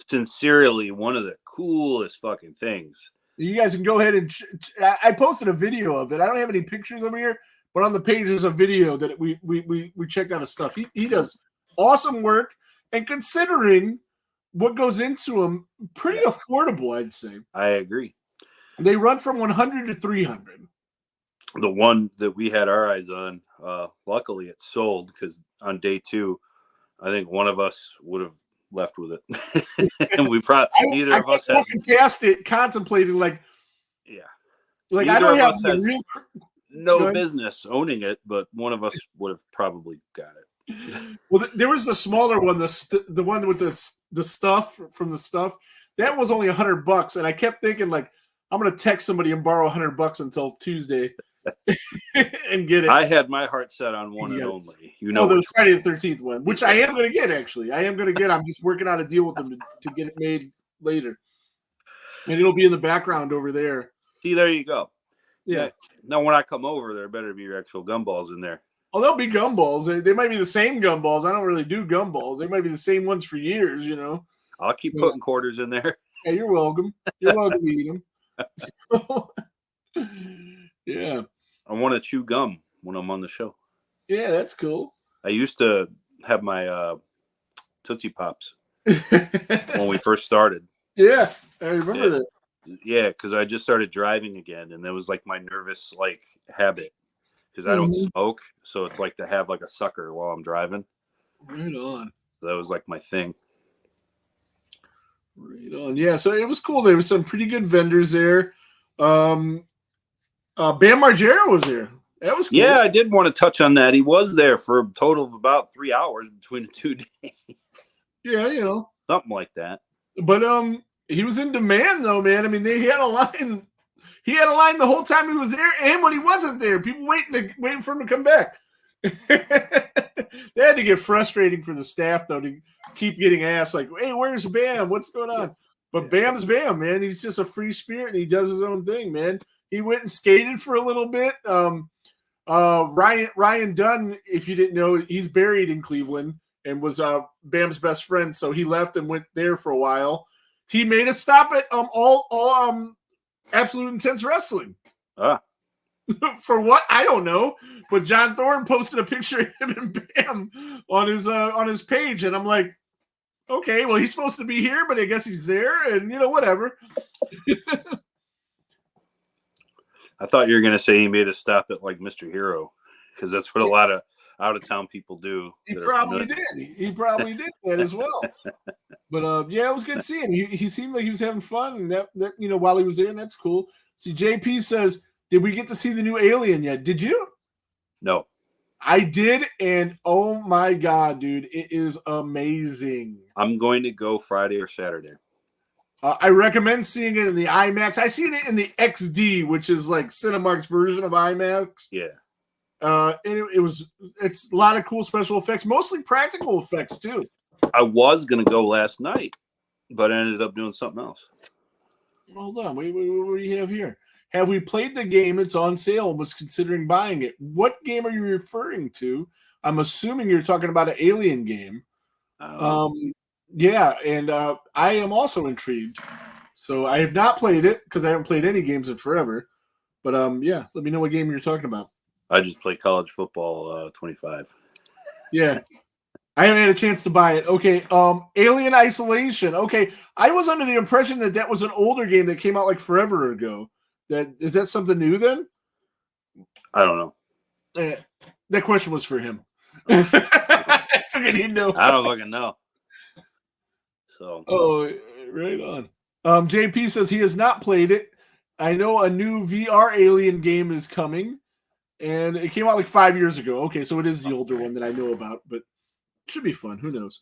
Speaker 3: Sincerely, one of the coolest fucking things.
Speaker 2: You guys can go ahead and I posted a video of it. I don't have any pictures over here, but on the page there's a video that we checked out his stuff. He does awesome work, and considering what goes into them, pretty affordable, I'd say.
Speaker 3: I agree.
Speaker 2: They run from 100 to 300.
Speaker 3: The one that we had our eyes on, luckily it sold, because on day 2, I think one of us would have left with it. And we probably neither of us has
Speaker 2: past it, contemplating like
Speaker 3: neither
Speaker 2: I don't have
Speaker 3: has
Speaker 2: real
Speaker 3: no business owning it, but one of us would have probably got it.
Speaker 2: Well, there was the smaller one, the one with the stuff from the stuff. That was only $100, and I kept thinking, like, I'm gonna text somebody and borrow $100 until Tuesday and get it.
Speaker 3: I had my heart set on one and only.
Speaker 2: The Friday the 13th one, which I am gonna get. Actually, I'm just working out a deal with them to get it made later, and it'll be in the background over there.
Speaker 3: See, there you go.
Speaker 2: Yeah.
Speaker 3: Now, when I come over, there better be your actual gumballs in there.
Speaker 2: Oh, they'll be gumballs. They might be the same gumballs. I don't really do gumballs. They might be the same ones for years, you know.
Speaker 3: I'll keep putting quarters in there.
Speaker 2: Yeah, you're welcome. You're welcome to eat them. Yeah.
Speaker 3: I want to chew gum when I'm on the show.
Speaker 2: Yeah, that's cool.
Speaker 3: I used to have my Tootsie Pops when we first started.
Speaker 2: Yeah, I remember that.
Speaker 3: Yeah, because I just started driving again, and that was like my nervous habit. Because I don't smoke, so it's like to have like a sucker while I'm driving.
Speaker 2: Right on.
Speaker 3: So that was like my thing.
Speaker 2: Right on. Yeah, so it was cool. There was some pretty good vendors there. Bam Margera was there. That was cool.
Speaker 3: Yeah, I did want to touch on that. He was there for a total of about 3 hours between the 2 days.
Speaker 2: Yeah, you know.
Speaker 3: Something like that.
Speaker 2: But he was in demand though, man. I mean, he had a line. He had a line the whole time he was there, and when he wasn't there, people waiting for him to come back. They had to get frustrating for the staff though to keep getting asked, like, "Hey, where's Bam? What's going on?" But Bam's Bam, man. He's just a free spirit, and he does his own thing, man. He went and skated for a little bit. Ryan Dunn, if you didn't know, he's buried in Cleveland and was Bam's best friend, so he left and went there for a while. He made a stop at all Absolute Intense Wrestling. For what? I don't know. But John Thorne posted a picture of him and Bam on his page, and I'm like, Okay, well, he's supposed to be here, but I guess he's there, and whatever.
Speaker 3: I thought you were going to say he made a stop at like Mr. Hero, because that's what a lot of out-of-town people do.
Speaker 2: He probably did. He probably did that as well. But yeah, it was good seeing him. He seemed like he was having fun, and that while he was there, and that's cool. See, JP says, "Did we get to see the new Alien yet? Did you?"
Speaker 3: No.
Speaker 2: I did, and oh my god, dude, it is amazing.
Speaker 3: I'm going to go Friday or Saturday.
Speaker 2: I recommend seeing it in the IMAX. I seen it in the XD, which is like Cinemark's version of IMAX.
Speaker 3: Yeah.
Speaker 2: It's a lot of cool special effects, mostly practical effects too.
Speaker 3: I was gonna go last night, but I ended up doing something else.
Speaker 2: Hold on, wait, what do you have here? Have we played the game? It's on sale. Was considering buying it. What game are you referring to? I'm assuming you're talking about an Alien game. Yeah, and I am also intrigued. So I have not played it because I haven't played any games in forever. But yeah, let me know what game you're talking about.
Speaker 3: I just play college football 25.
Speaker 2: Yeah. I haven't had a chance to buy it. Okay, Alien Isolation. Okay, I was under the impression that was an older game that came out like forever ago. Is that something new then?
Speaker 3: I don't know.
Speaker 2: That question was for him. I figured he'd know.
Speaker 3: I don't fucking know. So.
Speaker 2: Oh, right on. JP says he has not played it. I know a new VR Alien game is coming, and it came out like 5 years ago. Okay, so it is the older one that I know about, but it should be fun. Who knows?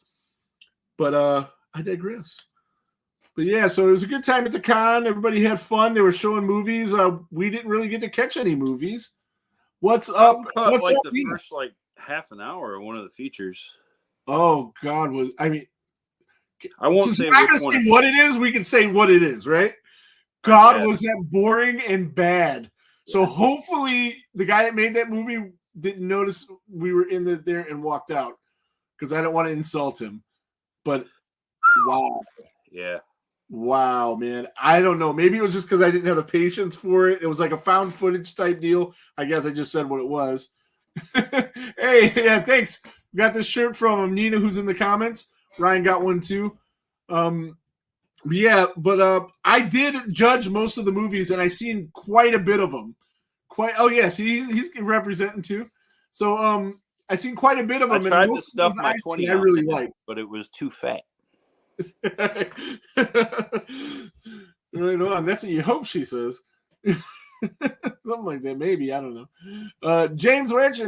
Speaker 2: But I digress. But yeah, so it was a good time at the con. Everybody had fun. They were showing movies. We didn't really get to catch any movies. What's up? What's
Speaker 3: like
Speaker 2: up,
Speaker 3: the
Speaker 2: Nina?
Speaker 3: first like half an hour of one of the features.
Speaker 2: Oh God,
Speaker 3: I won't
Speaker 2: since
Speaker 3: say
Speaker 2: we're not
Speaker 3: which
Speaker 2: gonna
Speaker 3: one.
Speaker 2: say what it is. We can say what it is, right? God, was that boring and bad. So hopefully the guy that made that movie didn't notice we were in there and walked out, because I don't want to insult him. But wow.
Speaker 3: Yeah.
Speaker 2: Wow, man. I don't know. Maybe it was just because I didn't have the patience for it. It was like a found footage type deal. I guess I just said what it was. Hey, yeah, thanks. We got this shirt from Nina, who's in the comments. Ryan got one too. Yeah, but I did judge most of the movies, and I seen quite a bit of them. Oh yes, he's representing too. So I seen quite a bit of them.
Speaker 3: I tried
Speaker 2: and
Speaker 3: to
Speaker 2: most
Speaker 3: stuff
Speaker 2: of them
Speaker 3: my 20
Speaker 2: I really
Speaker 3: ounce in it,
Speaker 2: liked,
Speaker 3: but it was too fat.
Speaker 2: Right on. That's what you hope, she says. Something like that, maybe. I don't know. James Wedge,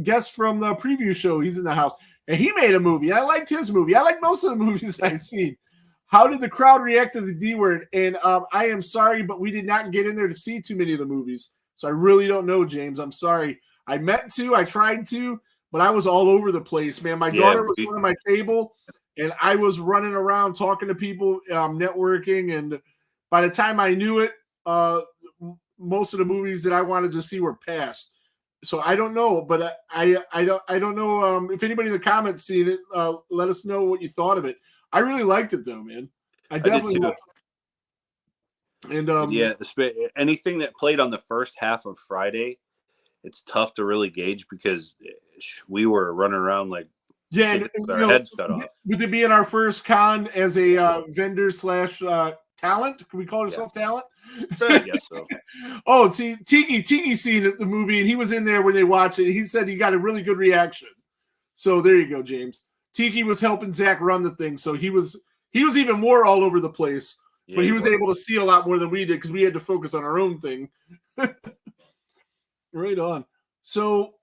Speaker 2: guest from the preview show, he's in the house, and he made a movie. I liked his movie. I like most of the movies I've seen. How did the crowd react to the D word? And I am sorry, but we did not get in there to see too many of the movies, so I really don't know, James. I'm sorry. I meant to, I tried to, but I was all over the place, man. My daughter was on my table, and I was running around talking to people, networking, and by the time I knew it, most of the movies that I wanted to see were past. So I don't know, but I don't know if anybody in the comments seen it. Let us know what you thought of it. I really liked it though, man. I definitely liked it. And
Speaker 3: yeah, anything that played on the first half of Friday, it's tough to really gauge because we were running around like with our heads cut off.
Speaker 2: With it being our first con as a vendor / talent, can we call ourselves talent?
Speaker 3: I guess so.
Speaker 2: Oh, see, Tiki seen the movie, and he was in there when they watched it. He said he got a really good reaction. So there you go, James. Tiki was helping Zach run the thing, so he was even more all over the place. Yeah, but he was able to see a lot more than we did because we had to focus on our own thing. Right on. So,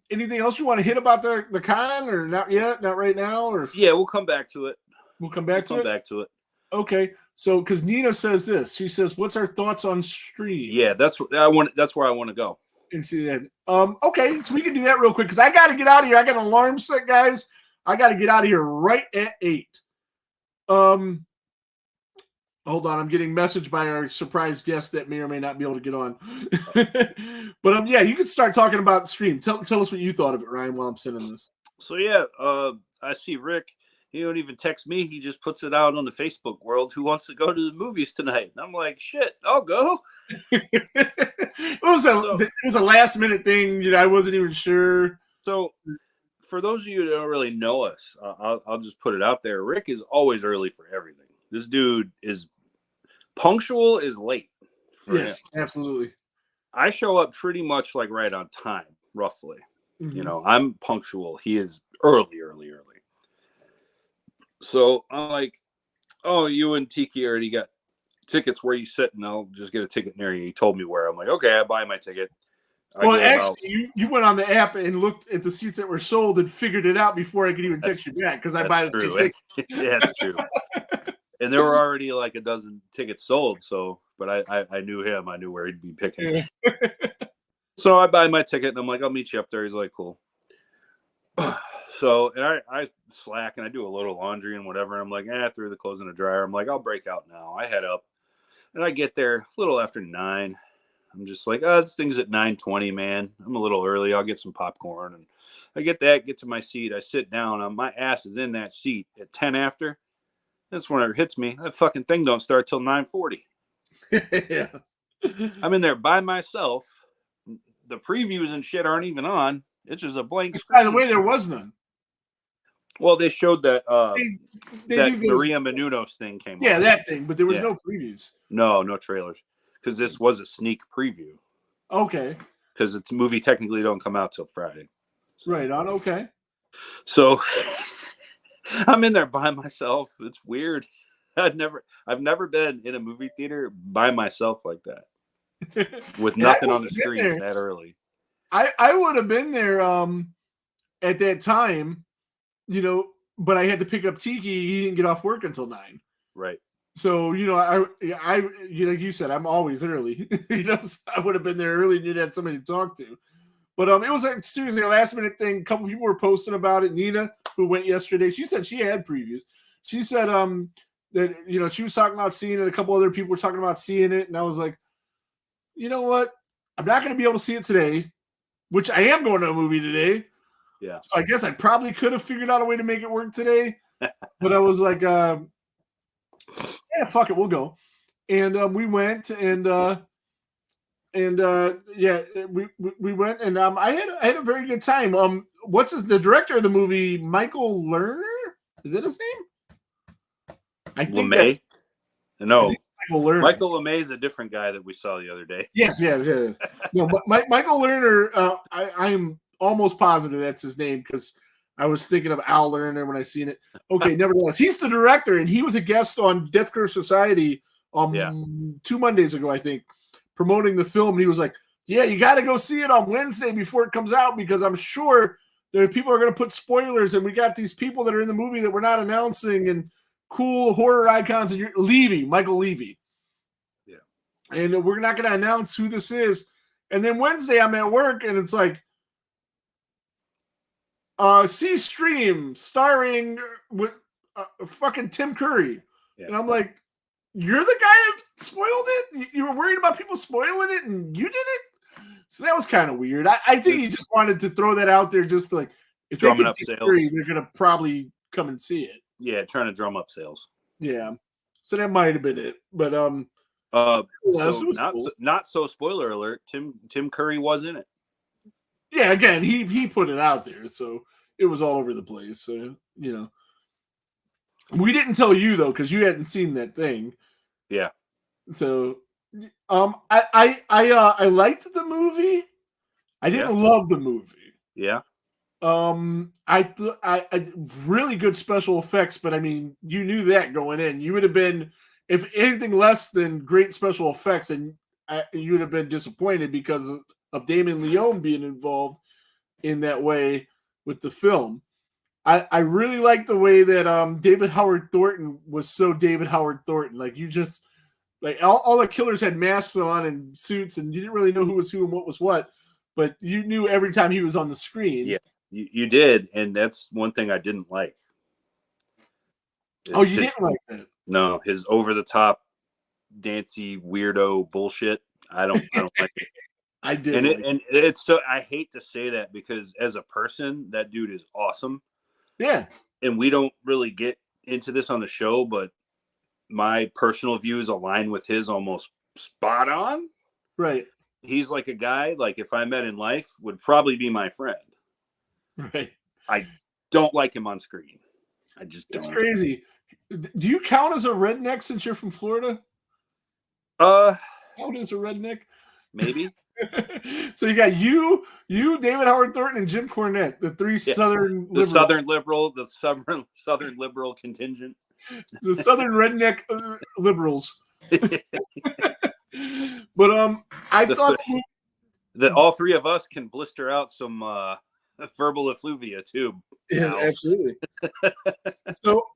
Speaker 2: anything else you want to hit about the con, or not yet? Not right now, or
Speaker 3: yeah, we'll come back to it.
Speaker 2: We'll come back to it. Okay. So, because Nina says this, she says, "What's our thoughts on stream?"
Speaker 3: Yeah, that's where I want to go.
Speaker 2: And she said, okay, so we can do that real quick because I got to get out of here. I got an alarm set, guys. I got to get out of here right at 8. Hold on, I'm getting messaged by our surprise guest that may or may not be able to get on. But yeah, you can start talking about stream. Tell us what you thought of it, Ryan, while I'm sending this.
Speaker 3: So yeah, I see Rick. He don't even text me. He just puts it out on the Facebook world. Who wants to go to the movies tonight? And I'm like, shit, I'll go. It
Speaker 2: was a last minute thing. I wasn't even sure.
Speaker 3: So for those of you who don't really know us, I'll just put it out there. Rick is always early for everything. This dude is punctual is late for him.
Speaker 2: Yes, absolutely.
Speaker 3: I show up pretty much like right on time, roughly.
Speaker 2: Mhm.
Speaker 3: You know, I'm punctual. He is early. So I'm like, oh, you and Tiki already got tickets where you sit, and I'll just get a ticket near you. He told me where. I'm like, okay, I buy my ticket.
Speaker 2: Well, actually, you went on the app and looked at the seats that were sold and figured it out before I could even text you back because I buy the same ticket.
Speaker 3: Yeah, that's true. And there were already like a dozen tickets sold. So, but I knew him. I knew where he'd be picking.
Speaker 2: Yeah.
Speaker 3: So I buy my ticket and I'm like, I'll meet you up there. He's like, cool. So, and I slack and I do a little laundry and whatever. And I'm like, I threw the clothes in the dryer. I'm like, I'll break out now. I head up and I get there a little after 9. I'm just like, oh, this thing's at 9:20, man. I'm a little early. I'll get some popcorn. And I get to my seat. I sit down. My ass is in that seat at 10 after. That's when it hits me. That fucking thing don't start till 9:40.
Speaker 2: Yeah.
Speaker 3: I'm in there by myself. The previews and shit aren't even on. It's just a blank screen.
Speaker 2: By the way, there was none.
Speaker 3: Well, they showed that
Speaker 2: They
Speaker 3: that
Speaker 2: do the-
Speaker 3: Maria Menounos thing came
Speaker 2: Yeah,
Speaker 3: up.
Speaker 2: that thing, but there was
Speaker 3: Yeah.
Speaker 2: no previews.
Speaker 3: No trailers. Because this was a sneak preview.
Speaker 2: Okay.
Speaker 3: Because the movie technically don't come out till Friday.
Speaker 2: Right on. Okay.
Speaker 3: So I'm in there by myself. It's weird. I've never been in a movie theater by myself like that. With nothing on the screen that early.
Speaker 2: I would have been there at that time, you know, but I had to pick up Tiki. He didn't get off work until 9.
Speaker 3: Right.
Speaker 2: So, you know, I like you said, I'm always early. You know, so I would have been there early and you'd had somebody to talk to. But it was like seriously a last minute thing. A couple people were posting about it. Nina, who went yesterday, she said she had previews. She said that, you know, she was talking about seeing it. A couple other people were talking about seeing it, and I was like, you know what? I'm not going to be able to see it today, which I am going to a movie today.
Speaker 3: Yeah.
Speaker 2: So I guess I probably could have figured out a way to make it work today. But I was like, yeah, fuck it, we'll go. And we went and yeah, we went and I had a very good time. What's the director of the movie? Michael Lerner? Is that his name? I think
Speaker 3: LeMay? No.
Speaker 2: Michael Lerner.
Speaker 3: Michael LeMay is a different guy that we saw the other day.
Speaker 2: Yes. No, but Michael Lerner. I am almost positive that's his name because I was thinking of Al Lerner when I seen it. Okay, nevertheless, he's the director and he was a guest on Death Curse Society 2 Mondays ago, I think, promoting the film. And he was like, "Yeah, you got to go see it on Wednesday before it comes out because I'm sure there people are going to put spoilers and we got these people that are in the movie that we're not announcing and cool horror icons and Michael Levy.
Speaker 3: Yeah.
Speaker 2: And we're not going to announce who this is. And then Wednesday I'm at work and it's like, see stream starring with fucking Tim Curry.
Speaker 3: Yeah.
Speaker 2: And I'm like, you're the guy that spoiled it? You were worried about people spoiling it and you did it? So that was kind of weird. I think he just wanted to throw that out there just to like, if they
Speaker 3: Drumming
Speaker 2: get
Speaker 3: up
Speaker 2: Tim
Speaker 3: sales.
Speaker 2: Curry, they're going to probably come and see it.
Speaker 3: Yeah, trying to drum up sales.
Speaker 2: Yeah. So that might have been it. But
Speaker 3: So
Speaker 2: cool.
Speaker 3: not so spoiler alert. Tim Curry was in it.
Speaker 2: Yeah, again, he put it out there, so it was all over the place. So, you know. We didn't tell you though, because you hadn't seen that thing.
Speaker 3: Yeah.
Speaker 2: So I liked the movie. I didn't love the movie.
Speaker 3: Yeah.
Speaker 2: I really good special effects, but I mean, you knew that going in. You would have been, if anything less than great special effects, and you would have been disappointed because of Damon Leone being involved in that way with the film. I really like the way that David Howard Thornton was so David Howard Thornton. Like you just like all the killers had masks on and suits, and you didn't really know who was who and what was what, but you knew every time he was on the screen.
Speaker 3: Yeah. You did, and that's one thing I didn't like.
Speaker 2: Oh, you didn't like that?
Speaker 3: No, his over the top, dancey weirdo bullshit. I don't like it.
Speaker 2: I did,
Speaker 3: and it's so I hate to say that because as a person, that dude is awesome.
Speaker 2: Yeah,
Speaker 3: and we don't really get into this on the show, but my personal views align with his almost spot on.
Speaker 2: Right.
Speaker 3: He's like a guy like if I met in life would probably be my friend.
Speaker 2: Right.
Speaker 3: I don't like him on screen. I just
Speaker 2: It's
Speaker 3: don't.
Speaker 2: crazy. Do you count as a redneck since you're from Florida? Count as a redneck?
Speaker 3: Maybe.
Speaker 2: So you got you, David Howard Thornton, and Jim Cornette, the three Southern
Speaker 3: The
Speaker 2: liberals.
Speaker 3: Southern liberal contingent.
Speaker 2: The Southern redneck liberals. But I thought
Speaker 3: that all three of us can blister out some verbal effluvia too.
Speaker 2: Yeah, absolutely. So,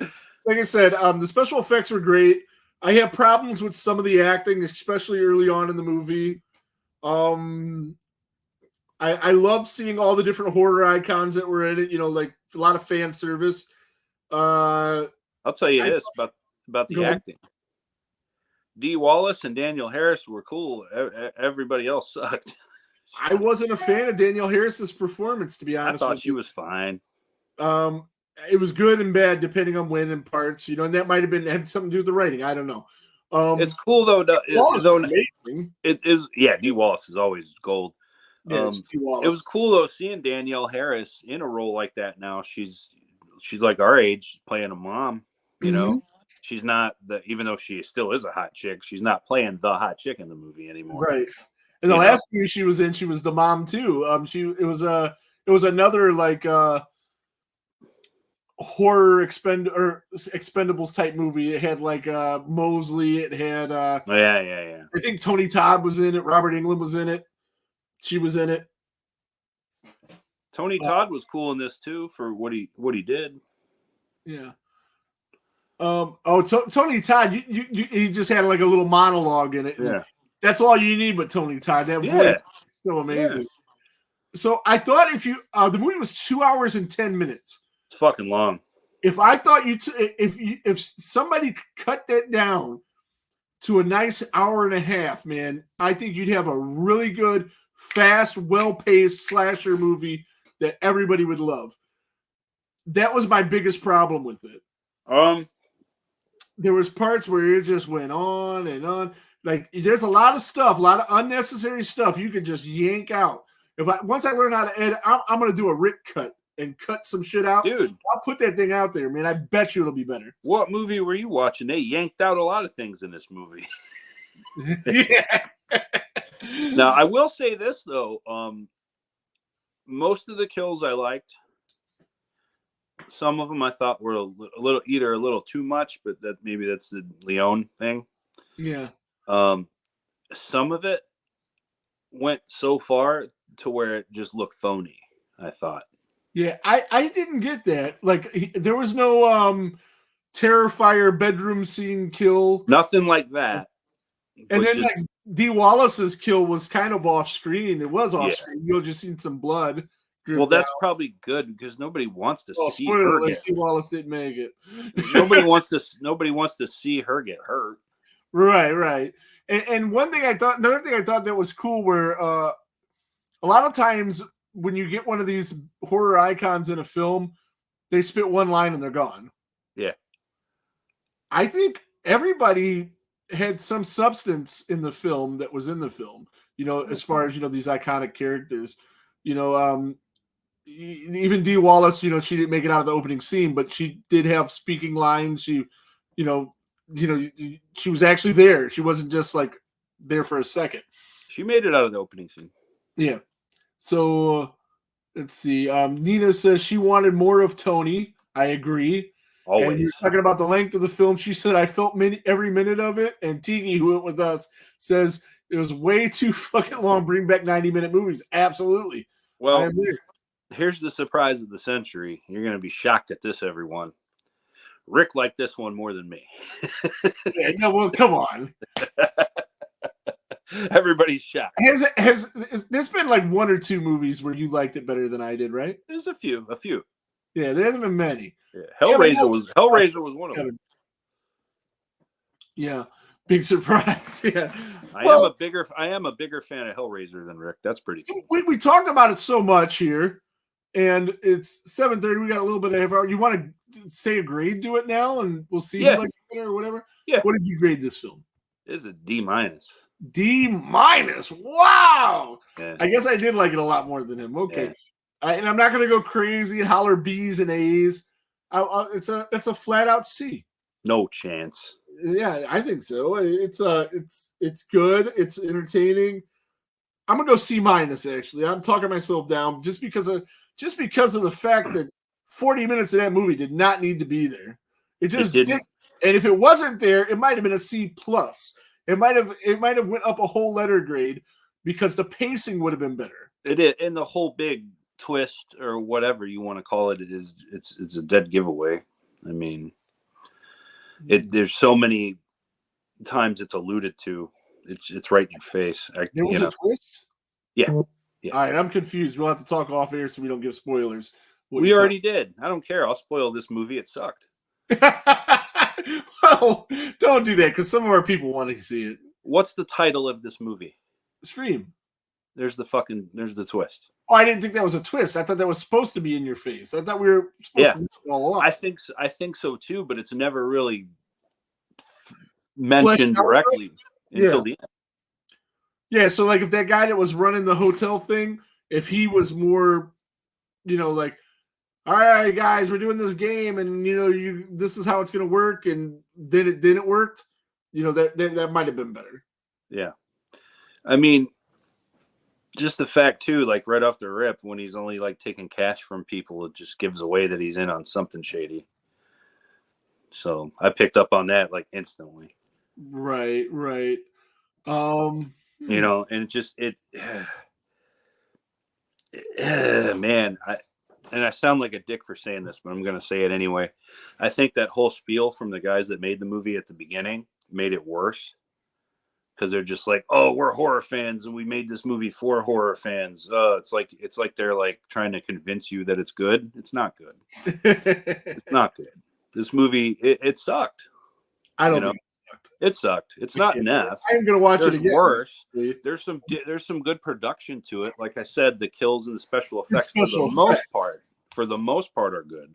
Speaker 2: like I said, the special effects were great. I have problems with some of the acting, especially early on in the movie. I love seeing all the different horror icons that were in it. You know, like a lot of fan service.
Speaker 3: I'll tell you this about the acting. Dee Wallace and Danielle Harris were cool. Everybody else sucked.
Speaker 2: I wasn't a fan of Danielle Harris's performance, to be honest.
Speaker 3: I thought she was fine.
Speaker 2: It was good and bad depending on when and parts, you know, and that might have had something to do with the writing. I don't know.
Speaker 3: It's cool though. It is. Yeah, Dee Wallace is always gold.
Speaker 2: Yeah,
Speaker 3: it was cool though seeing Danielle Harris in a role like that. Now she's like our age, playing a mom. You know, she's not even though she still is a hot chick. She's not playing the hot chick in the movie anymore.
Speaker 2: Right. And the last movie she was in, she was the mom too. It was another like horror Expendables type movie. It had like Mosley. It had
Speaker 3: yeah.
Speaker 2: I think Tony Todd was in it. Robert Englund was in it. She was in it.
Speaker 3: Tony Todd was cool in this too for what he did.
Speaker 2: Yeah. Tony Todd, he just had like a little monologue in it.
Speaker 3: Yeah.
Speaker 2: That's all you need, but Tony Todd. That voice is so amazing. Yeah. So I thought if the movie was 2 hours and 10 minutes.
Speaker 3: It's fucking long.
Speaker 2: If I thought if somebody cut that down to a nice hour and a half, man, I think you'd have a really good, fast, well-paced slasher movie that everybody would love. That was my biggest problem with it. There was parts where it just went on and on. Like there's a lot of stuff, a lot of unnecessary stuff you could just yank out. Once I learn how to edit, I'm going to do a Rick cut and cut some shit out. Dude, I'll put that thing out there, man. I bet you it'll be better.
Speaker 3: What movie were you watching? They yanked out a lot of things in this movie.
Speaker 2: Yeah.
Speaker 3: Now, I will say this, though. Most of the kills I liked. Some of them I thought were a little too much, but maybe that's the Leone thing.
Speaker 2: Yeah.
Speaker 3: Some of it went so far to where it just looked phony, I thought.
Speaker 2: Yeah, I didn't get that. Like there was no Terrifier bedroom scene kill.
Speaker 3: Nothing like that.
Speaker 2: And then like Dee Wallace's kill was kind of off screen. It was off screen. You'll just seen some blood.
Speaker 3: Well, that's probably good because nobody wants to see her get.
Speaker 2: Dee Wallace didn't make it.
Speaker 3: Nobody wants to see her get hurt.
Speaker 2: Right. And another thing I thought that was cool where a lot of times when you get one of these horror icons in a film, they spit one line and they're gone.
Speaker 3: Yeah.
Speaker 2: I think everybody had some substance in the film that was in the film, you know, as far as, you know, these iconic characters, you know, even Dee Wallace, you know, she didn't make it out of the opening scene, but she did have speaking lines. She, you know, she was actually there. She wasn't just like there for a second.
Speaker 3: She made it out of the opening scene.
Speaker 2: Yeah. So let's see. Nina says she wanted more of Tony. I agree.
Speaker 3: Always.
Speaker 2: And you're talking about the length of the film. She said, I felt every minute of it. And Tiki, who went with us, says it was way too fucking long. Bring back 90-minute movies. Absolutely.
Speaker 3: Well, here's the surprise of the century. You're going to be shocked at this, everyone. Rick liked this one more than me.
Speaker 2: Yeah, no, well, come on.
Speaker 3: Everybody's shocked.
Speaker 2: Has there's been like one or two movies where you liked it better than I did, right?
Speaker 3: There's a few.
Speaker 2: Yeah, there hasn't been many.
Speaker 3: Yeah. Hellraiser was one of them.
Speaker 2: Yeah, big surprise. Yeah,
Speaker 3: I am a bigger fan of Hellraiser than Rick. That's pretty cool.
Speaker 2: We talked about it so much here, and it's 7:30. We got a little bit of half hour. You want to say a grade to it now, and we'll see who likes it or whatever.
Speaker 3: Yeah.
Speaker 2: What did you grade this film?
Speaker 3: It's a D-.
Speaker 2: D-. Wow.
Speaker 3: Yeah.
Speaker 2: I guess I did like it a lot more than him. Okay.
Speaker 3: Yeah.
Speaker 2: And I'm not going to go crazy and holler B's and A's. It's a flat out C.
Speaker 3: No chance.
Speaker 2: Yeah, I think so. It's good. It's entertaining. I'm gonna go C minus. Actually, I'm talking myself down just because of the fact that 40 minutes of that movie did not need to be there. It just didn't. And if it wasn't there, it might have been a C plus. It might have went up a whole letter grade because the pacing would have been better.
Speaker 3: It is, and the whole big twist or whatever you want to call it it's a dead giveaway. I mean, there's so many times it's alluded to. It's right in your face.
Speaker 2: There was a twist?
Speaker 3: Yeah.
Speaker 2: All right, I'm confused. We'll have to talk off air so we don't give spoilers.
Speaker 3: We already did. I don't care. I'll spoil this movie. It sucked.
Speaker 2: Well, don't do that because some of our people want to see it.
Speaker 3: What's the title of this movie?
Speaker 2: Scream.
Speaker 3: There's the twist.
Speaker 2: Oh, I didn't think that was a twist. I thought that was supposed to be in your face. I thought we were supposed to be all along.
Speaker 3: I think so too, but it's never really mentioned directly until the end.
Speaker 2: Yeah, so like if that guy that was running the hotel thing, if he was more, like, all right, guys, we're doing this game, and this is how it's gonna work, and then it worked. That might have been better.
Speaker 3: Yeah, I mean, just the fact too, like right off the rip, when he's only like taking cash from people, it just gives away that he's in on something shady. So I picked up on that like instantly.
Speaker 2: Right.
Speaker 3: And man, I sound like a dick for saying this, but I'm going to say it anyway. I think that whole spiel from the guys that made the movie at the beginning made it worse because they're just like, oh, we're horror fans and we made this movie for horror fans. It's like they're like trying to convince you that it's good. It's not good. It's not good. This movie, it sucked.
Speaker 2: I don't think
Speaker 3: it sucked. It's not enough.
Speaker 2: I'm gonna watch it again.
Speaker 3: Worse. There's some good production to it. Like I said, the kills and the special effects for the most part are good.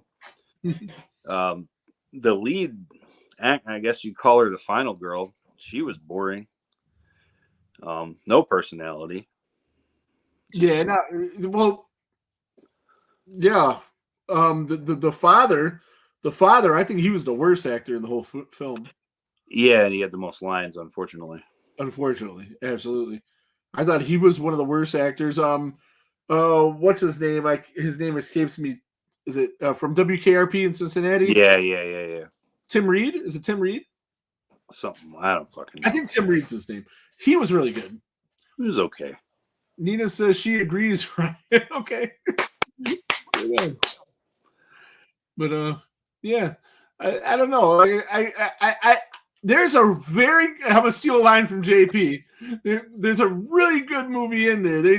Speaker 3: The lead act, I guess you'd call her the final girl. She was boring. No personality.
Speaker 2: Yeah. The father. I think he was the worst actor in the whole film.
Speaker 3: Yeah, and he had the most lines, unfortunately.
Speaker 2: Unfortunately, absolutely. I thought he was one of the worst actors. What's his name? His name escapes me. Is it from WKRP in Cincinnati?
Speaker 3: Yeah.
Speaker 2: Tim Reed? Is it Tim Reed?
Speaker 3: Something. I don't fucking know.
Speaker 2: I think Tim Reed's his name. He was really good.
Speaker 3: He was okay.
Speaker 2: Nina says she agrees, right? Okay. But yeah. I don't know. Like, I there's a very, I'm gonna steal a line from JP. There's a really good movie in there. They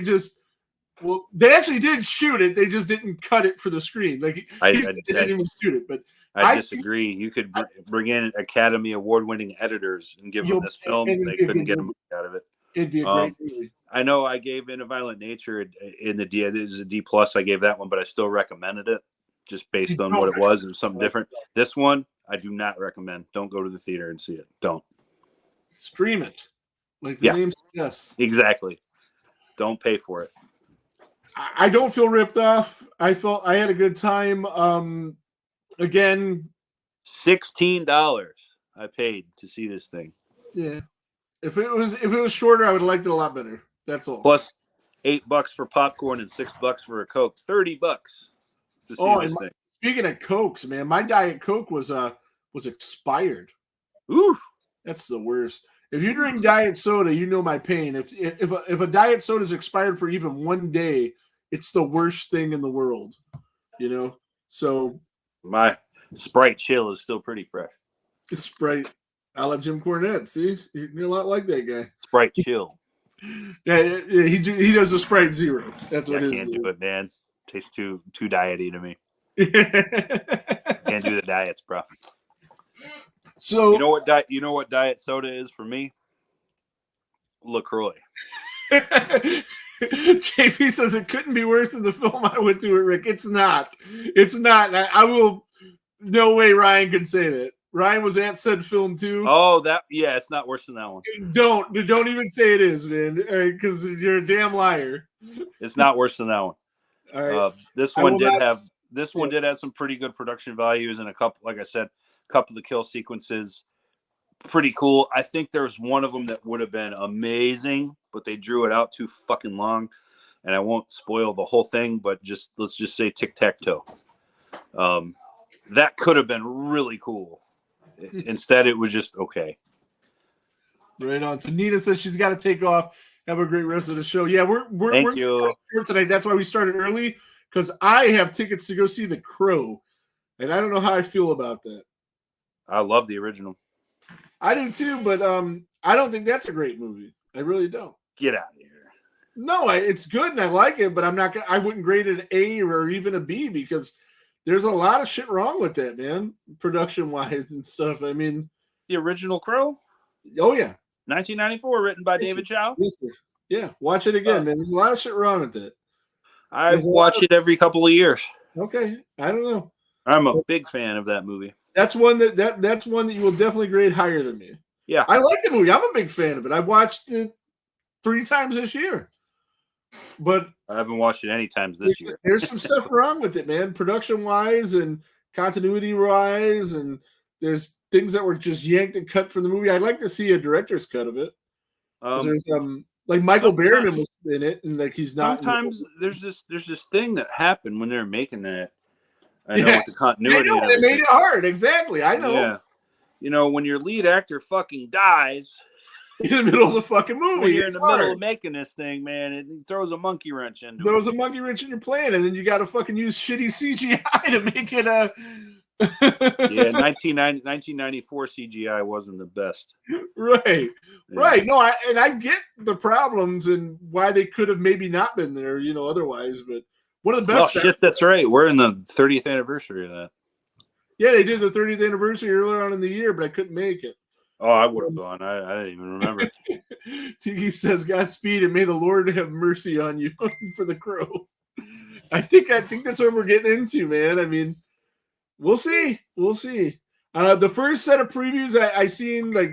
Speaker 2: actually did shoot it. They just didn't cut it for the screen. Like they didn't even shoot it. But
Speaker 3: I disagree. You could bring in Academy Award-winning editors and give them this film. They couldn't get a movie out of it.
Speaker 2: It'd be a great movie.
Speaker 3: I know I gave In a Violent Nature in the D. It was a D+. I gave that one, but I still recommended it just based on what it was and something different. This one, I do not recommend. Don't go to the theater and see it. Don't.
Speaker 2: Stream it. Like the name suggests.
Speaker 3: Exactly. Don't pay for it.
Speaker 2: I don't feel ripped off. I had a good time. Again,
Speaker 3: $16 I paid to see this thing.
Speaker 2: Yeah. If it was shorter, I would have liked it a lot better. That's all.
Speaker 3: Plus $8 for popcorn and $6 for a Coke. $30 to see this thing.
Speaker 2: Speaking of Cokes, man, my Diet Coke was expired.
Speaker 3: Ooh,
Speaker 2: that's the worst. If you drink diet soda, you know my pain. If a diet soda is expired for even one day, it's the worst thing in the world. So
Speaker 3: my Sprite Chill is still pretty fresh.
Speaker 2: Sprite, a la Jim Cornette. See, you're a lot like that guy.
Speaker 3: Sprite Chill.
Speaker 2: Yeah, he does a Sprite Zero. That's what it is.
Speaker 3: I can't do it, man. Tastes too diety to me. Can't do the diets, bro. So you know what diet soda is for me? LaCroix.
Speaker 2: JP says it couldn't be worse than the film I went to, Rick. It's not. I will. No way Ryan could say that. Ryan was at said film too.
Speaker 3: Oh, it's not worse than that one.
Speaker 2: Don't even say it is, man, because you're a damn liar.
Speaker 3: It's not worse than that one.
Speaker 2: All right.
Speaker 3: This
Speaker 2: I
Speaker 3: one
Speaker 2: will
Speaker 3: did
Speaker 2: not-
Speaker 3: have some pretty good production values and a couple, like I said, a couple of the kill sequences, pretty cool. I think there's one of them that would have been amazing, but they drew it out too fucking long. And I won't spoil the whole thing, but let's just say tic-tac-toe. That could have been really cool. Instead, it was just okay.
Speaker 2: Right on. So Nina says she's got to take off. Have a great rest of the show. Yeah, we're
Speaker 3: Thank you.
Speaker 2: short tonight. That's why we started early, because I have tickets to go see The Crow, and I don't know how I feel about that.
Speaker 3: I love the original.
Speaker 2: I do too, but I don't think that's a great movie. I really don't.
Speaker 3: Get out of here.
Speaker 2: No, it's good and I like it, but I wouldn't grade it an A or even a B because there's a lot of shit wrong with that, man, production wise and stuff. I mean,
Speaker 3: The original Crow,
Speaker 2: oh yeah,
Speaker 3: 1994, written by David Chow.
Speaker 2: yes, sir. Yeah, watch it again, man. There's a lot of shit wrong with it.
Speaker 3: I watch it every couple of years.
Speaker 2: Okay, I don't know.
Speaker 3: I'm a big fan of that movie.
Speaker 2: That's one that's one that you will definitely grade higher than me.
Speaker 3: Yeah,
Speaker 2: I like the movie. I'm a big fan of it. I've watched it 3 times this year. But
Speaker 3: I haven't watched it any times this year.
Speaker 2: There's some stuff wrong with it, man. Production wise and continuity wise, and there's things that were just yanked and cut from the movie. I'd like to see a director's cut of it. There's like Michael Berryman was in it, and like he's not.
Speaker 3: Sometimes there's this thing that happened when they were making that. I know with the continuity.
Speaker 2: I know, they made it hard. Exactly, I know.
Speaker 3: Yeah, you know when your lead actor fucking dies.
Speaker 2: In the middle of the fucking movie.
Speaker 3: When you're in the middle of making this thing, man, it throws a monkey wrench into it.
Speaker 2: Throws a monkey wrench in your plan, and then you got to fucking use shitty CGI to make it a.
Speaker 3: Yeah, 1994 CGI wasn't the best.
Speaker 2: Right,
Speaker 3: Yeah.
Speaker 2: right. No, I get the problems and why they could have maybe not been there, otherwise. But one of the best.
Speaker 3: Oh, shit, that's right. We're in the 30th anniversary of that.
Speaker 2: Yeah, they did the 30th anniversary earlier on in the year, but I couldn't make it.
Speaker 3: Oh, I would have gone. I didn't even remember.
Speaker 2: Tiki says, "Godspeed and may the Lord have mercy on you for The Crow." I think that's what we're getting into, man. I mean, we'll see. We'll see. The first set of previews I seen, like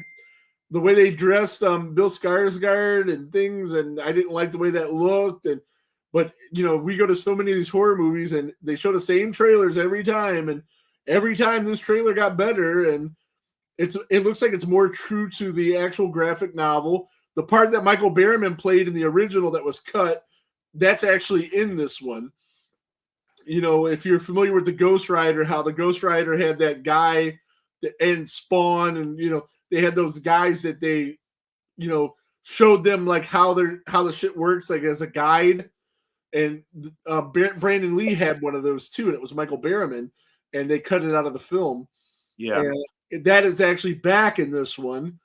Speaker 2: the way they dressed Bill Skarsgård and things, and I didn't like the way that looked. But we go to so many of these horror movies, and they show the same trailers every time, and every time this trailer got better, and it looks like it's more true to the actual graphic novel. The part that Michael Berryman played in the original that was cut, that's actually in this one. If you're familiar with the Ghost Rider, how the Ghost Rider had that guy and Spawn, and they had those guys that they, showed them like how the shit works, like as a guide. And Brandon Lee had one of those too, and it was Michael Berryman, and they cut it out of the film.
Speaker 3: Yeah.
Speaker 2: And that is actually back in this one.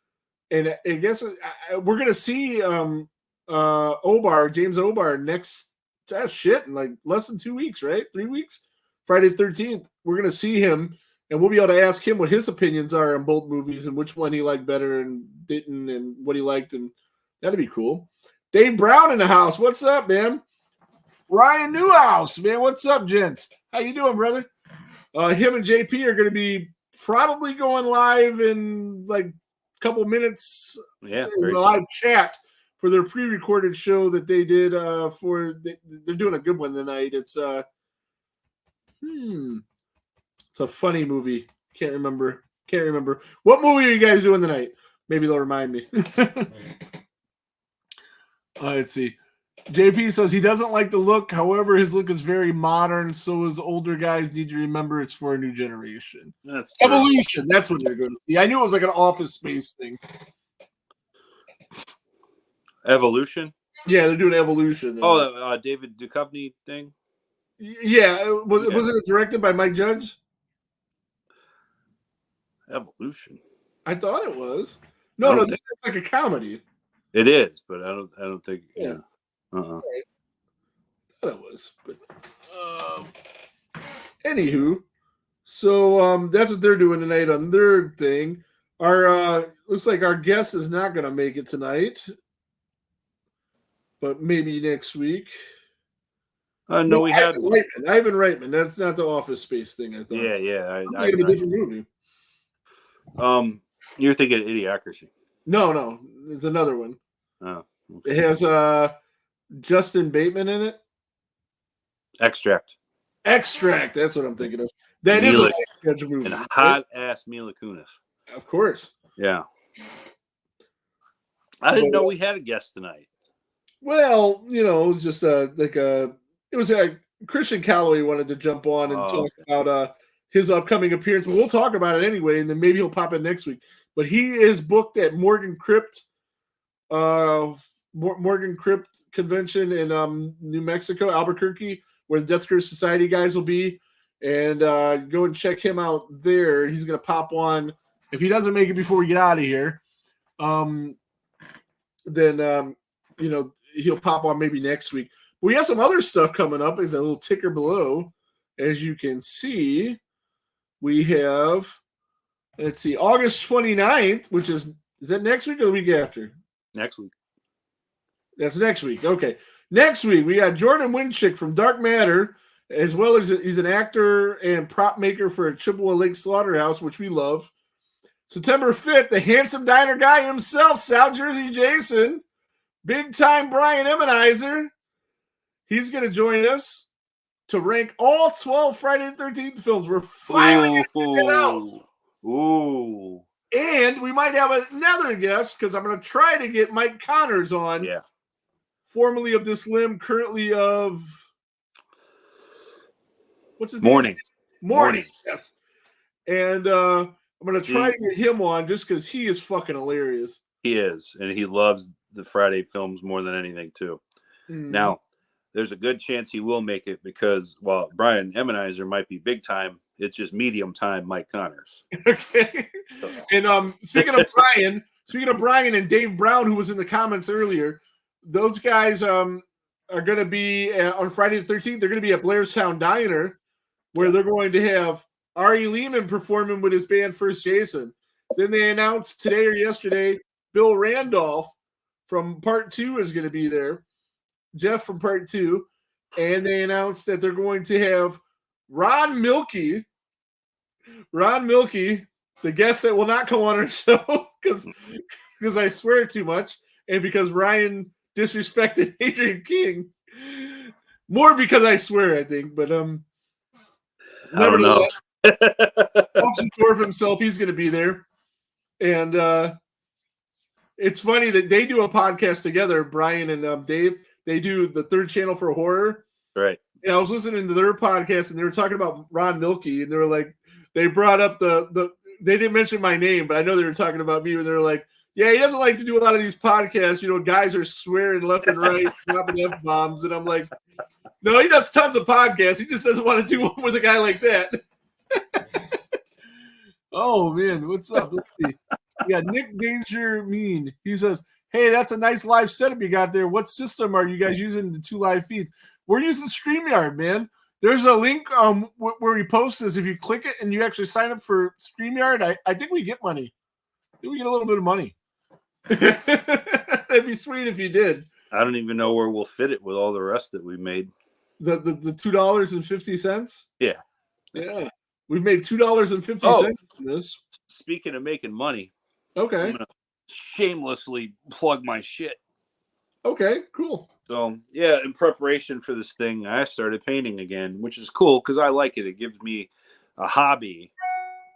Speaker 2: And I guess we're going to see James Obar next in like less than 2 weeks, right? 3 weeks? Friday the 13th. We're going to see him, and we'll be able to ask him what his opinions are on both movies and which one he liked better and didn't, and what he liked. And that'd be cool. Dave Brown in the house. What's up, man? Ryan Newhouse, man. What's up, gents? How you doing, brother? Him and JP are going to be probably going live in like a couple minutes.
Speaker 3: Yeah,
Speaker 2: in a live chat for their pre-recorded show that they did. They're doing a good one tonight. It's it's a funny movie. Can't remember. What movie are you guys doing tonight? Maybe they'll remind me. Let's see. JP says he doesn't like the look. However, his look is very modern, so his older guys need to remember it's for a new generation.
Speaker 3: That's true.
Speaker 2: Evolution. That's what they're going to see. I knew it was like an Office Space thing.
Speaker 3: Evolution?
Speaker 2: Yeah, they're doing Evolution.
Speaker 3: Oh, David Duchovny thing?
Speaker 2: Yeah. Wasn't it directed by Mike Judge?
Speaker 3: Evolution.
Speaker 2: I thought it was. No, this is like a comedy.
Speaker 3: It is, but I don't think.
Speaker 2: Yeah.
Speaker 3: Uh-uh.
Speaker 2: I thought it was, but anywho, so that's what they're doing tonight on their thing. Our looks like our guest is not going to make it tonight, but maybe next week.
Speaker 3: No, we had
Speaker 2: Ivan Reitman. That's not the Office Space thing. I thought.
Speaker 3: Yeah.
Speaker 2: I think of a different movie.
Speaker 3: You're thinking of Idiocracy.
Speaker 2: No, it's another one.
Speaker 3: Oh, okay.
Speaker 2: It has Justin Bateman in it.
Speaker 3: Extract.
Speaker 2: Extract. That's what I'm thinking of. That is
Speaker 3: Mila-
Speaker 2: a sketch movie.
Speaker 3: And
Speaker 2: right?
Speaker 3: hot ass Mila Kunis.
Speaker 2: Of course.
Speaker 3: Yeah. I didn't know we had a guest tonight.
Speaker 2: Well, it was just it was Christian Calloway wanted to jump on and talk about his upcoming appearance. We'll talk about it anyway, and then maybe he'll pop in next week. But he is booked at Morgan Crypt convention in New Mexico, Albuquerque, where the Death Curse Society guys will be. And go and check him out there. He's going to pop on. If he doesn't make it before we get out of here, then he'll pop on maybe next week. We have some other stuff coming up. There's a little ticker below. As you can see, we have, let's see, August 29th, which is that next week or the week after?
Speaker 3: Next week.
Speaker 2: That's next week. Okay. Next week, we got Jordan Winchick from Dark Matter, as well as he's an actor and prop maker for Chippewa Lake Slaughterhouse, which we love. September 5th, the handsome diner guy himself, South Jersey Jason, big time Brian Emmenizer. He's going to join us to rank all 12 Friday the 13th films. We're finally going to get out.
Speaker 3: Ooh.
Speaker 2: And we might have another guest because I'm going to try to get Mike Connors on.
Speaker 3: Yeah.
Speaker 2: Formerly of This Limb, currently of what's his
Speaker 3: Morning.
Speaker 2: name? Morning. Yes. And I'm going to try to get him on just because he is fucking hilarious.
Speaker 3: He is. And he loves the Friday films more than anything, too. Now, there's a good chance he will make it because while Brian Emmenizer might be big time, it's just medium time Mike Connors.
Speaker 2: Okay. And speaking of Brian and Dave Brown, who was in the comments earlier, those guys are going to be on Friday the 13th. They're going to be at Blairstown Diner, where they're going to have Ari Lehman performing with his band First Jason. Then they announced today or yesterday, Bill Randolph from Part 2 is going to be there. Jeff from Part 2. And they announced that they're going to have Ron Milkey, the guest that will not come on our show because I swear too much and because Ryan disrespected Adrian King. More because I swear, I think. But
Speaker 3: I don't know.
Speaker 2: Austin Torf himself, he's going to be there. And it's funny that they do a podcast together, Brian and Dave. They do the Third Channel for Horror.
Speaker 3: Right.
Speaker 2: And I was listening to their podcast, and they were talking about Ron Milkey, and they were like, they brought up they didn't mention my name, but I know they were talking about me, and they were like, yeah, he doesn't like to do a lot of these podcasts. Guys are swearing left and right, dropping F-bombs, and I'm like, no, he does tons of podcasts. He just doesn't want to do one with a guy like that. Oh, man, what's up? Let's see. Yeah, Nick Danger Mean. He says, hey, that's a nice live setup you got there. What system are you guys using to 2 live feeds? We're using StreamYard, man. There's a link where we post this. If you click it and you actually sign up for StreamYard, I think we get money. I think we get a little bit of money. That'd be sweet if you did.
Speaker 3: I don't even know where we'll fit it with all the rest that we made.
Speaker 2: The $2.50?
Speaker 3: Yeah.
Speaker 2: Yeah. We've made $2.50 from this.
Speaker 3: Speaking of making money.
Speaker 2: Okay.
Speaker 3: I'm gonna shamelessly plug my shit.
Speaker 2: Okay, cool.
Speaker 3: So, yeah, in preparation for this thing, I started painting again, which is cool because I like it. It gives me a hobby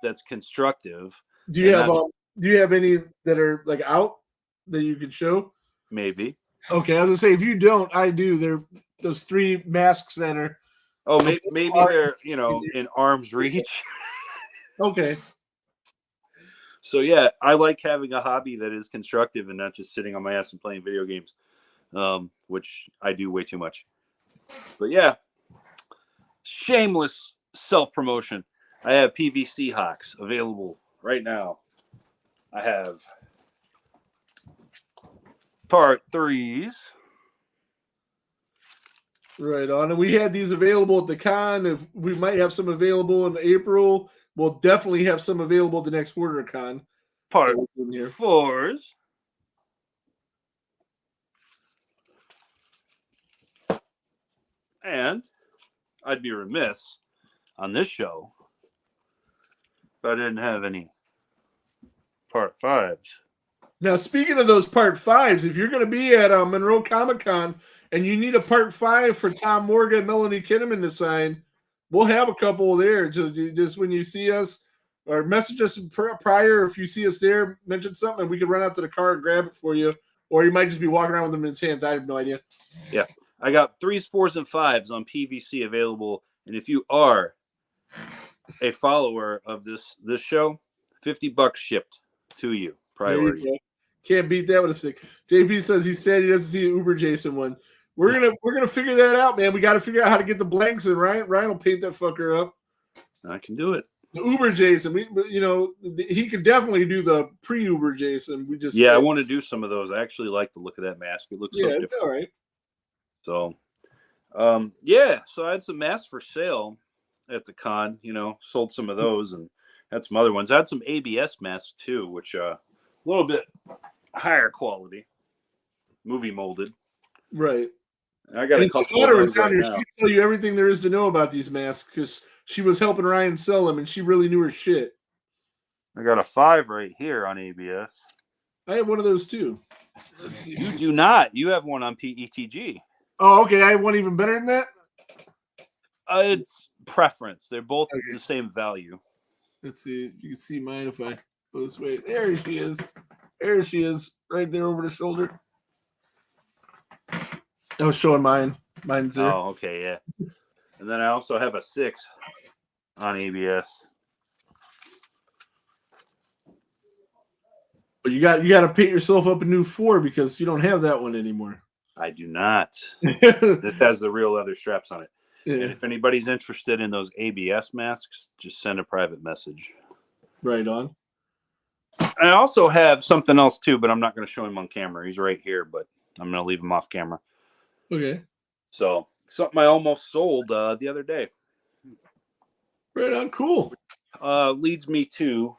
Speaker 3: that's constructive.
Speaker 2: Do you have any that are like out that you could show?
Speaker 3: Maybe.
Speaker 2: Okay, I was gonna say if you don't, I do. They're those 3 masks that are.
Speaker 3: Oh, maybe they're in arm's reach.
Speaker 2: Okay.
Speaker 3: So yeah, I like having a hobby that is constructive and not just sitting on my ass and playing video games, which I do way too much. But yeah, shameless self-promotion. I have PVC hocks available right now. I have Part 3s.
Speaker 2: Right on. And we had these available at the con. If we might have some available in April, we'll definitely have some available at the next Border Con.
Speaker 3: Part 4s. And I'd be remiss on this show if I didn't have any Part 5s.
Speaker 2: Now, speaking of those Part 5s, if you're going to be at Monroe Comic Con and you need a part 5 for Tom Morgan and Melanie Kinnaman to sign, we'll have a couple there. Just when you see us, or message us prior. If you see us there, mention something, and we can run out to the car and grab it for you. Or you might just be walking around with them in his hands. I have no idea.
Speaker 3: Yeah. I got 3s, 4s, and 5s on PVC available. And if you are a follower of this show, $50 shipped to you. Priority.
Speaker 2: You can't beat that with a stick. JP says he said he doesn't see an Uber Jason one. We're gonna figure that out, man. We got to figure out how to get the blanks in. Ryan will paint that fucker up.
Speaker 3: I can do it.
Speaker 2: The Uber Jason, he could definitely do the pre-Uber Jason.
Speaker 3: I want to do some of those. I actually like the look of that mask. It looks so different.
Speaker 2: It's all right.
Speaker 3: So, so I had some masks for sale at the con. Sold some of those and had some other ones. I had some ABS masks too, which a little bit higher quality, movie molded.
Speaker 2: Right.
Speaker 3: And I got a couple of those right now.
Speaker 2: She can tell you everything there is to know about these masks because she was helping Ryan sell them, and she really knew her shit.
Speaker 3: I got a 5 right here on ABS.
Speaker 2: I have one of those too.
Speaker 3: You do not. You have one on PETG.
Speaker 2: Oh, okay. I have one even better than that.
Speaker 3: It's preference. They're both the same value.
Speaker 2: Let's see. You can see mine if I go this way. There she is. There she is. Right there over the shoulder. I was showing mine. Mine's there.
Speaker 3: Oh, okay, yeah. And then I also have a 6 on ABS.
Speaker 2: But you got to paint yourself up a new 4 because you don't have that one anymore.
Speaker 3: I do not. This has the real leather straps on it.
Speaker 2: Yeah.
Speaker 3: And if anybody's interested in those ABS masks, just send a private message.
Speaker 2: Right on.
Speaker 3: I also have something else too, but I'm not going to show him on camera. He's right here, but I'm going to leave him off camera.
Speaker 2: Okay.
Speaker 3: So something I almost sold the other day.
Speaker 2: Right on. Cool.
Speaker 3: Leads me to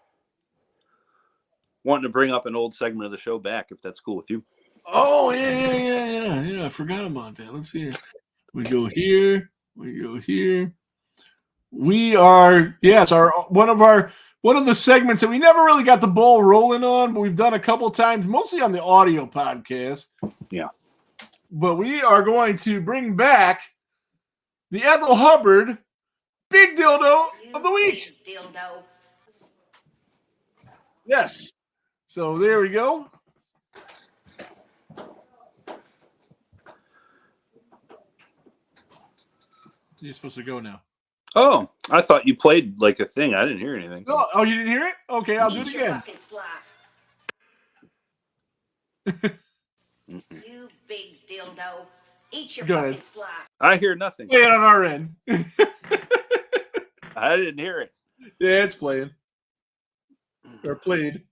Speaker 3: wanting to bring up an old segment of the show back, if that's cool with you.
Speaker 2: Oh, yeah. I forgot about that. Let's see here. We go here. We are, yes, one of the segments that we never really got the ball rolling on, but we've done a couple times, mostly on the audio podcast.
Speaker 3: Yeah.
Speaker 2: But we are going to bring back the Ethel Hubbard Big Dildo of the Week.
Speaker 4: Big dildo.
Speaker 2: Yes. So there we go. You're supposed to go now.
Speaker 3: Oh, I thought you played like a thing. I didn't hear anything.
Speaker 2: Oh, you didn't hear it? Okay, I'll do it again.
Speaker 4: You big dildo. Eat your
Speaker 2: Go
Speaker 4: fucking
Speaker 2: ahead.
Speaker 4: slime.
Speaker 3: I hear nothing.
Speaker 2: Play it on our end.
Speaker 3: I didn't hear it.
Speaker 2: Yeah, it's playing. Or played.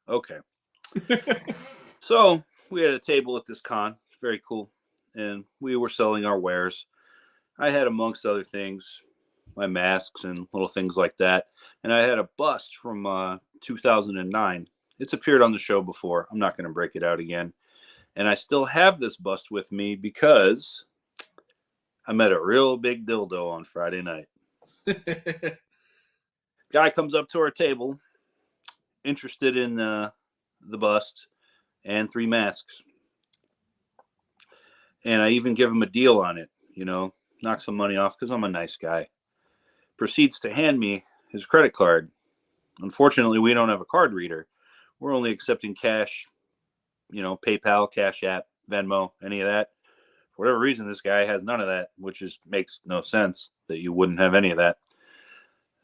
Speaker 3: Okay. So we had a table at this con. Very cool. And we were selling our wares. I had, amongst other things, my masks and little things like that. And I had a bust from 2009. It's appeared on the show before. I'm not going to break it out again. And I still have this bust with me because I met a real big dildo on Friday night. Guy comes up to our table, interested in the bust and 3 masks. And I even give him a deal on it, knock some money off because I'm a nice guy. Proceeds to hand me his credit card. Unfortunately, we don't have a card reader. We're only accepting cash, PayPal, Cash App, Venmo, any of that. For whatever reason, this guy has none of that, which makes no sense that you wouldn't have any of that.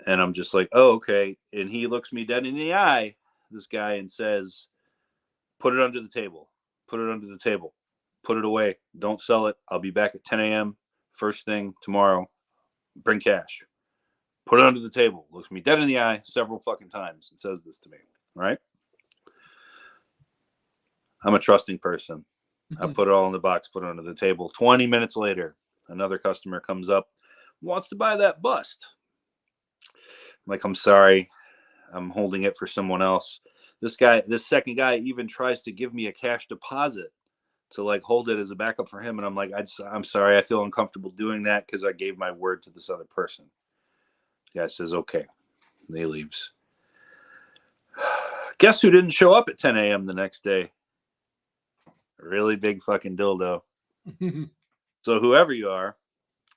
Speaker 3: And I'm just like, oh, okay. And he looks me dead in the eye, this guy, and says, put it under the table. Put it under the table. Put it away. Don't sell it. I'll be back at 10 a.m. first thing tomorrow. Bring cash. Put it under the table. Looks me dead in the eye several fucking times and says this to me, right? I'm a trusting person. I put it all in the box, put it under the table. 20 minutes later, another customer comes up, wants to buy that bust. I'm like, I'm sorry. I'm holding it for someone else. This second guy even tries to give me a cash deposit to hold it as a backup for him. And I'm like, I'm sorry. I feel uncomfortable doing that because I gave my word to this other person. The guy says, okay. And he leaves. Guess who didn't show up at 10 a.m. the next day? A really big fucking dildo. So whoever you are,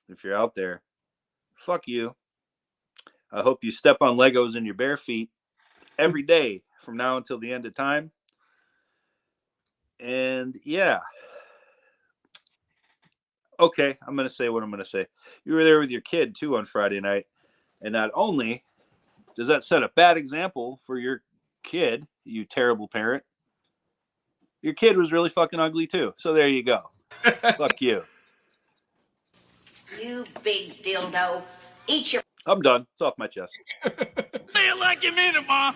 Speaker 3: if you're out there, fuck you. I hope you step on Legos in your bare feet every day from now until the end of time. And yeah. Okay, I'm going to say what I'm going to say. You were there with your kid too on Friday night. And not only does that set a bad example for your kid, you terrible parent, your kid was really fucking ugly too. So there you go. Fuck you.
Speaker 4: You big dildo. Eat your...
Speaker 3: I'm done. It's off my chest.
Speaker 1: Say it like you mean it, Ma.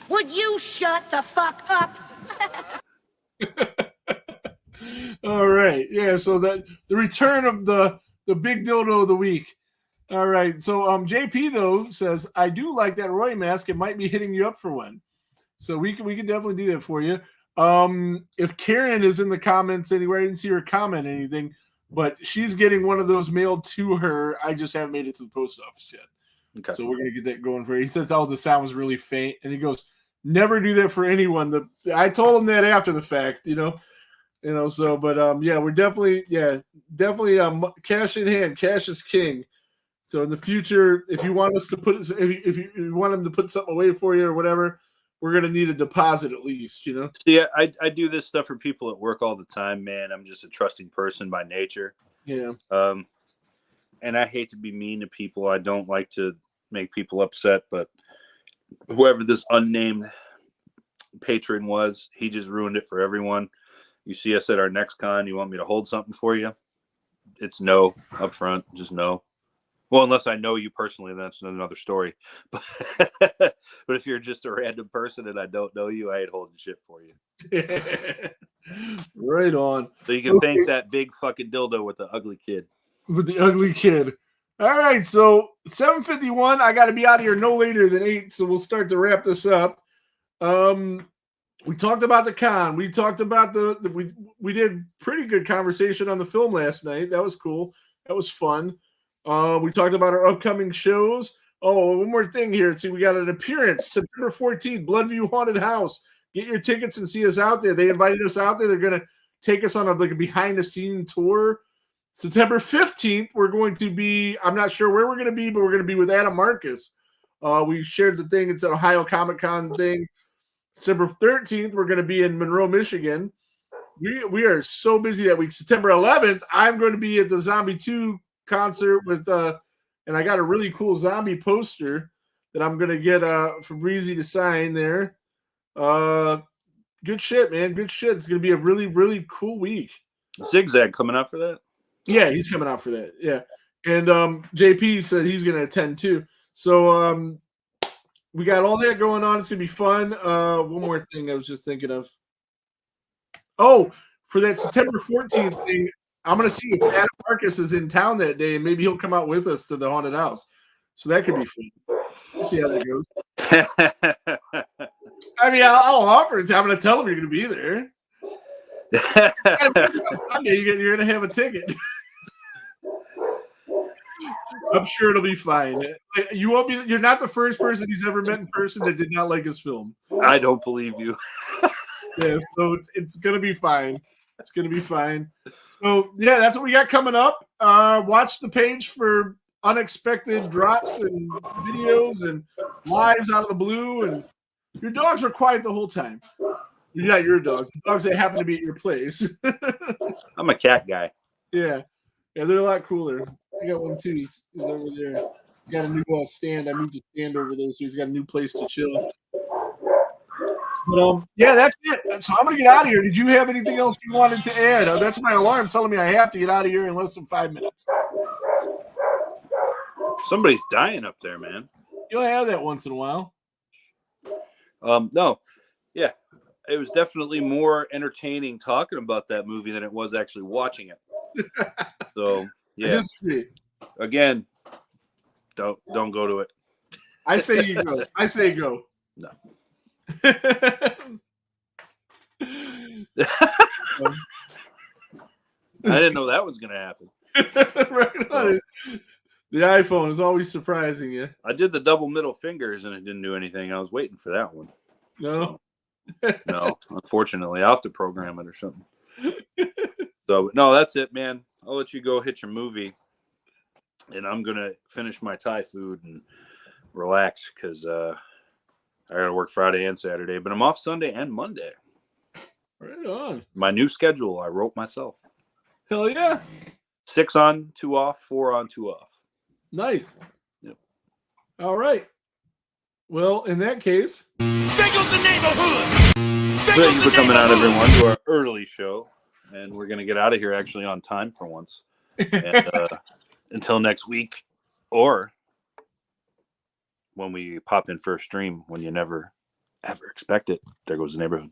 Speaker 4: Would you shut the fuck up?
Speaker 2: All right. Yeah, so that the return of the big dildo of the week. All right. So JP though says, I do like that Roy mask. It might be hitting you up for one. So we can definitely do that for you. If Karen is in the comments anywhere, I didn't see her comment anything, but she's getting one of those mailed to her. I just haven't made it to the post office yet.
Speaker 3: Okay.
Speaker 2: So we're gonna get that going for her. He says, "Oh, the sound was really faint," and he goes, "Never do that for anyone." I told him that after the fact, you know. So, but yeah, we're definitely cash in hand. Cash is king. So in the future, if you want us to put, if you want him to put something away for you or whatever, we're gonna need a deposit at least, you know.
Speaker 3: See, I do this stuff for people at work all the time, man. I'm just a trusting person by nature.
Speaker 2: Yeah.
Speaker 3: And I hate to be mean to people. I don't like to make people upset, but whoever this unnamed patron was, he just ruined it for everyone. You see us at our next con, you want me to hold something for you? It's no up front, just no. Well, unless I know you personally, that's another story. But if you're just a random person and I don't know you, I ain't holding shit for you.
Speaker 2: Right on.
Speaker 3: So you can thank that big fucking dildo with the ugly kid.
Speaker 2: With the ugly kid. All right, so 7:51. I got to be out of here no later than 8, so we'll start to wrap this up. We talked about the con. We talked about we did pretty good conversation on the film last night. That was cool. That was fun. We talked about our upcoming shows. Oh, one more thing here. See, we got an appearance September 14th, Bloodview Haunted House. Get your tickets and see us out there. They invited us out there. They're going to take us on a behind the scene tour. September 15th, we're going to be, I'm not sure where we're going to be, but we're going to be with Adam Marcus. We shared the thing. It's an Ohio Comic Con thing. September 13th, we're going to be in Monroe, Michigan. We are so busy that week. September 11th, I'm going to be at the Zombie 2 concert with, and I got a really cool zombie poster that I'm going to get from Breezy to sign there. Good shit, man. Good shit. It's going to be a really, really cool week.
Speaker 3: Zigzag coming out for that?
Speaker 2: Yeah, he's coming out for that. Yeah. And JP said he's going to attend too. So we got all that going on. It's going to be fun. One more thing I was just thinking of. Oh, for that September 14th thing, I'm going to see if Adam Marcus is in town that day, and maybe he'll come out with us to the haunted house. So that could be fun. We'll see how that goes. I mean, I'll offer it. I'm going to tell him you're going to be there. Sunday, you're going to have a ticket. I'm sure it'll be fine. You won't be. You're not the first person he's ever met in person that did not like his film.
Speaker 3: I don't believe you.
Speaker 2: Yeah, so it's gonna be fine. It's gonna be fine. So yeah, that's what we got coming up. Watch the page for unexpected drops and videos and lives out of the blue. And your dogs were quiet the whole time. You're not your dogs. The dogs that happen to be at your place.
Speaker 3: I'm a cat guy.
Speaker 2: Yeah, they're a lot cooler. I got one too. He's over there. He's got a new stand. I moved to stand over there, so he's got a new place to chill. But yeah, that's it. So I'm gonna get out of here. Did you have anything else you wanted to add? That's my alarm telling me I have to get out of here in less than 5 minutes.
Speaker 3: Somebody's dying up there, man.
Speaker 2: You'll have that once in a while.
Speaker 3: No, yeah, it was definitely more entertaining talking about that movie than it was actually watching it. So yeah, again, don't go to it.
Speaker 2: I say you go. I say go.
Speaker 3: No.
Speaker 2: I
Speaker 3: didn't know that was going to happen.
Speaker 2: Right on. The iPhone is always surprising you.
Speaker 3: I did the double middle fingers and it didn't do anything. I was waiting for that one.
Speaker 2: No?
Speaker 3: So, no, unfortunately. I'll have to program it or something. So no, that's it, man. I'll let you go hit your movie, and I'm gonna finish my Thai food and relax because I gotta work Friday and Saturday, but I'm off Sunday and Monday.
Speaker 2: Right on.
Speaker 3: My new schedule I wrote myself.
Speaker 2: Hell yeah.
Speaker 3: 6 on, 2 off, 4 on, 2 off.
Speaker 2: Nice.
Speaker 3: Yep.
Speaker 2: All right. Well, in that case,
Speaker 1: There goes the neighborhood.
Speaker 3: Thank you for coming out, everyone, to our early show. And we're going to get out of here actually on time for once. And until next week, or when we pop in for a stream when you never, ever expect it, there goes the neighborhood.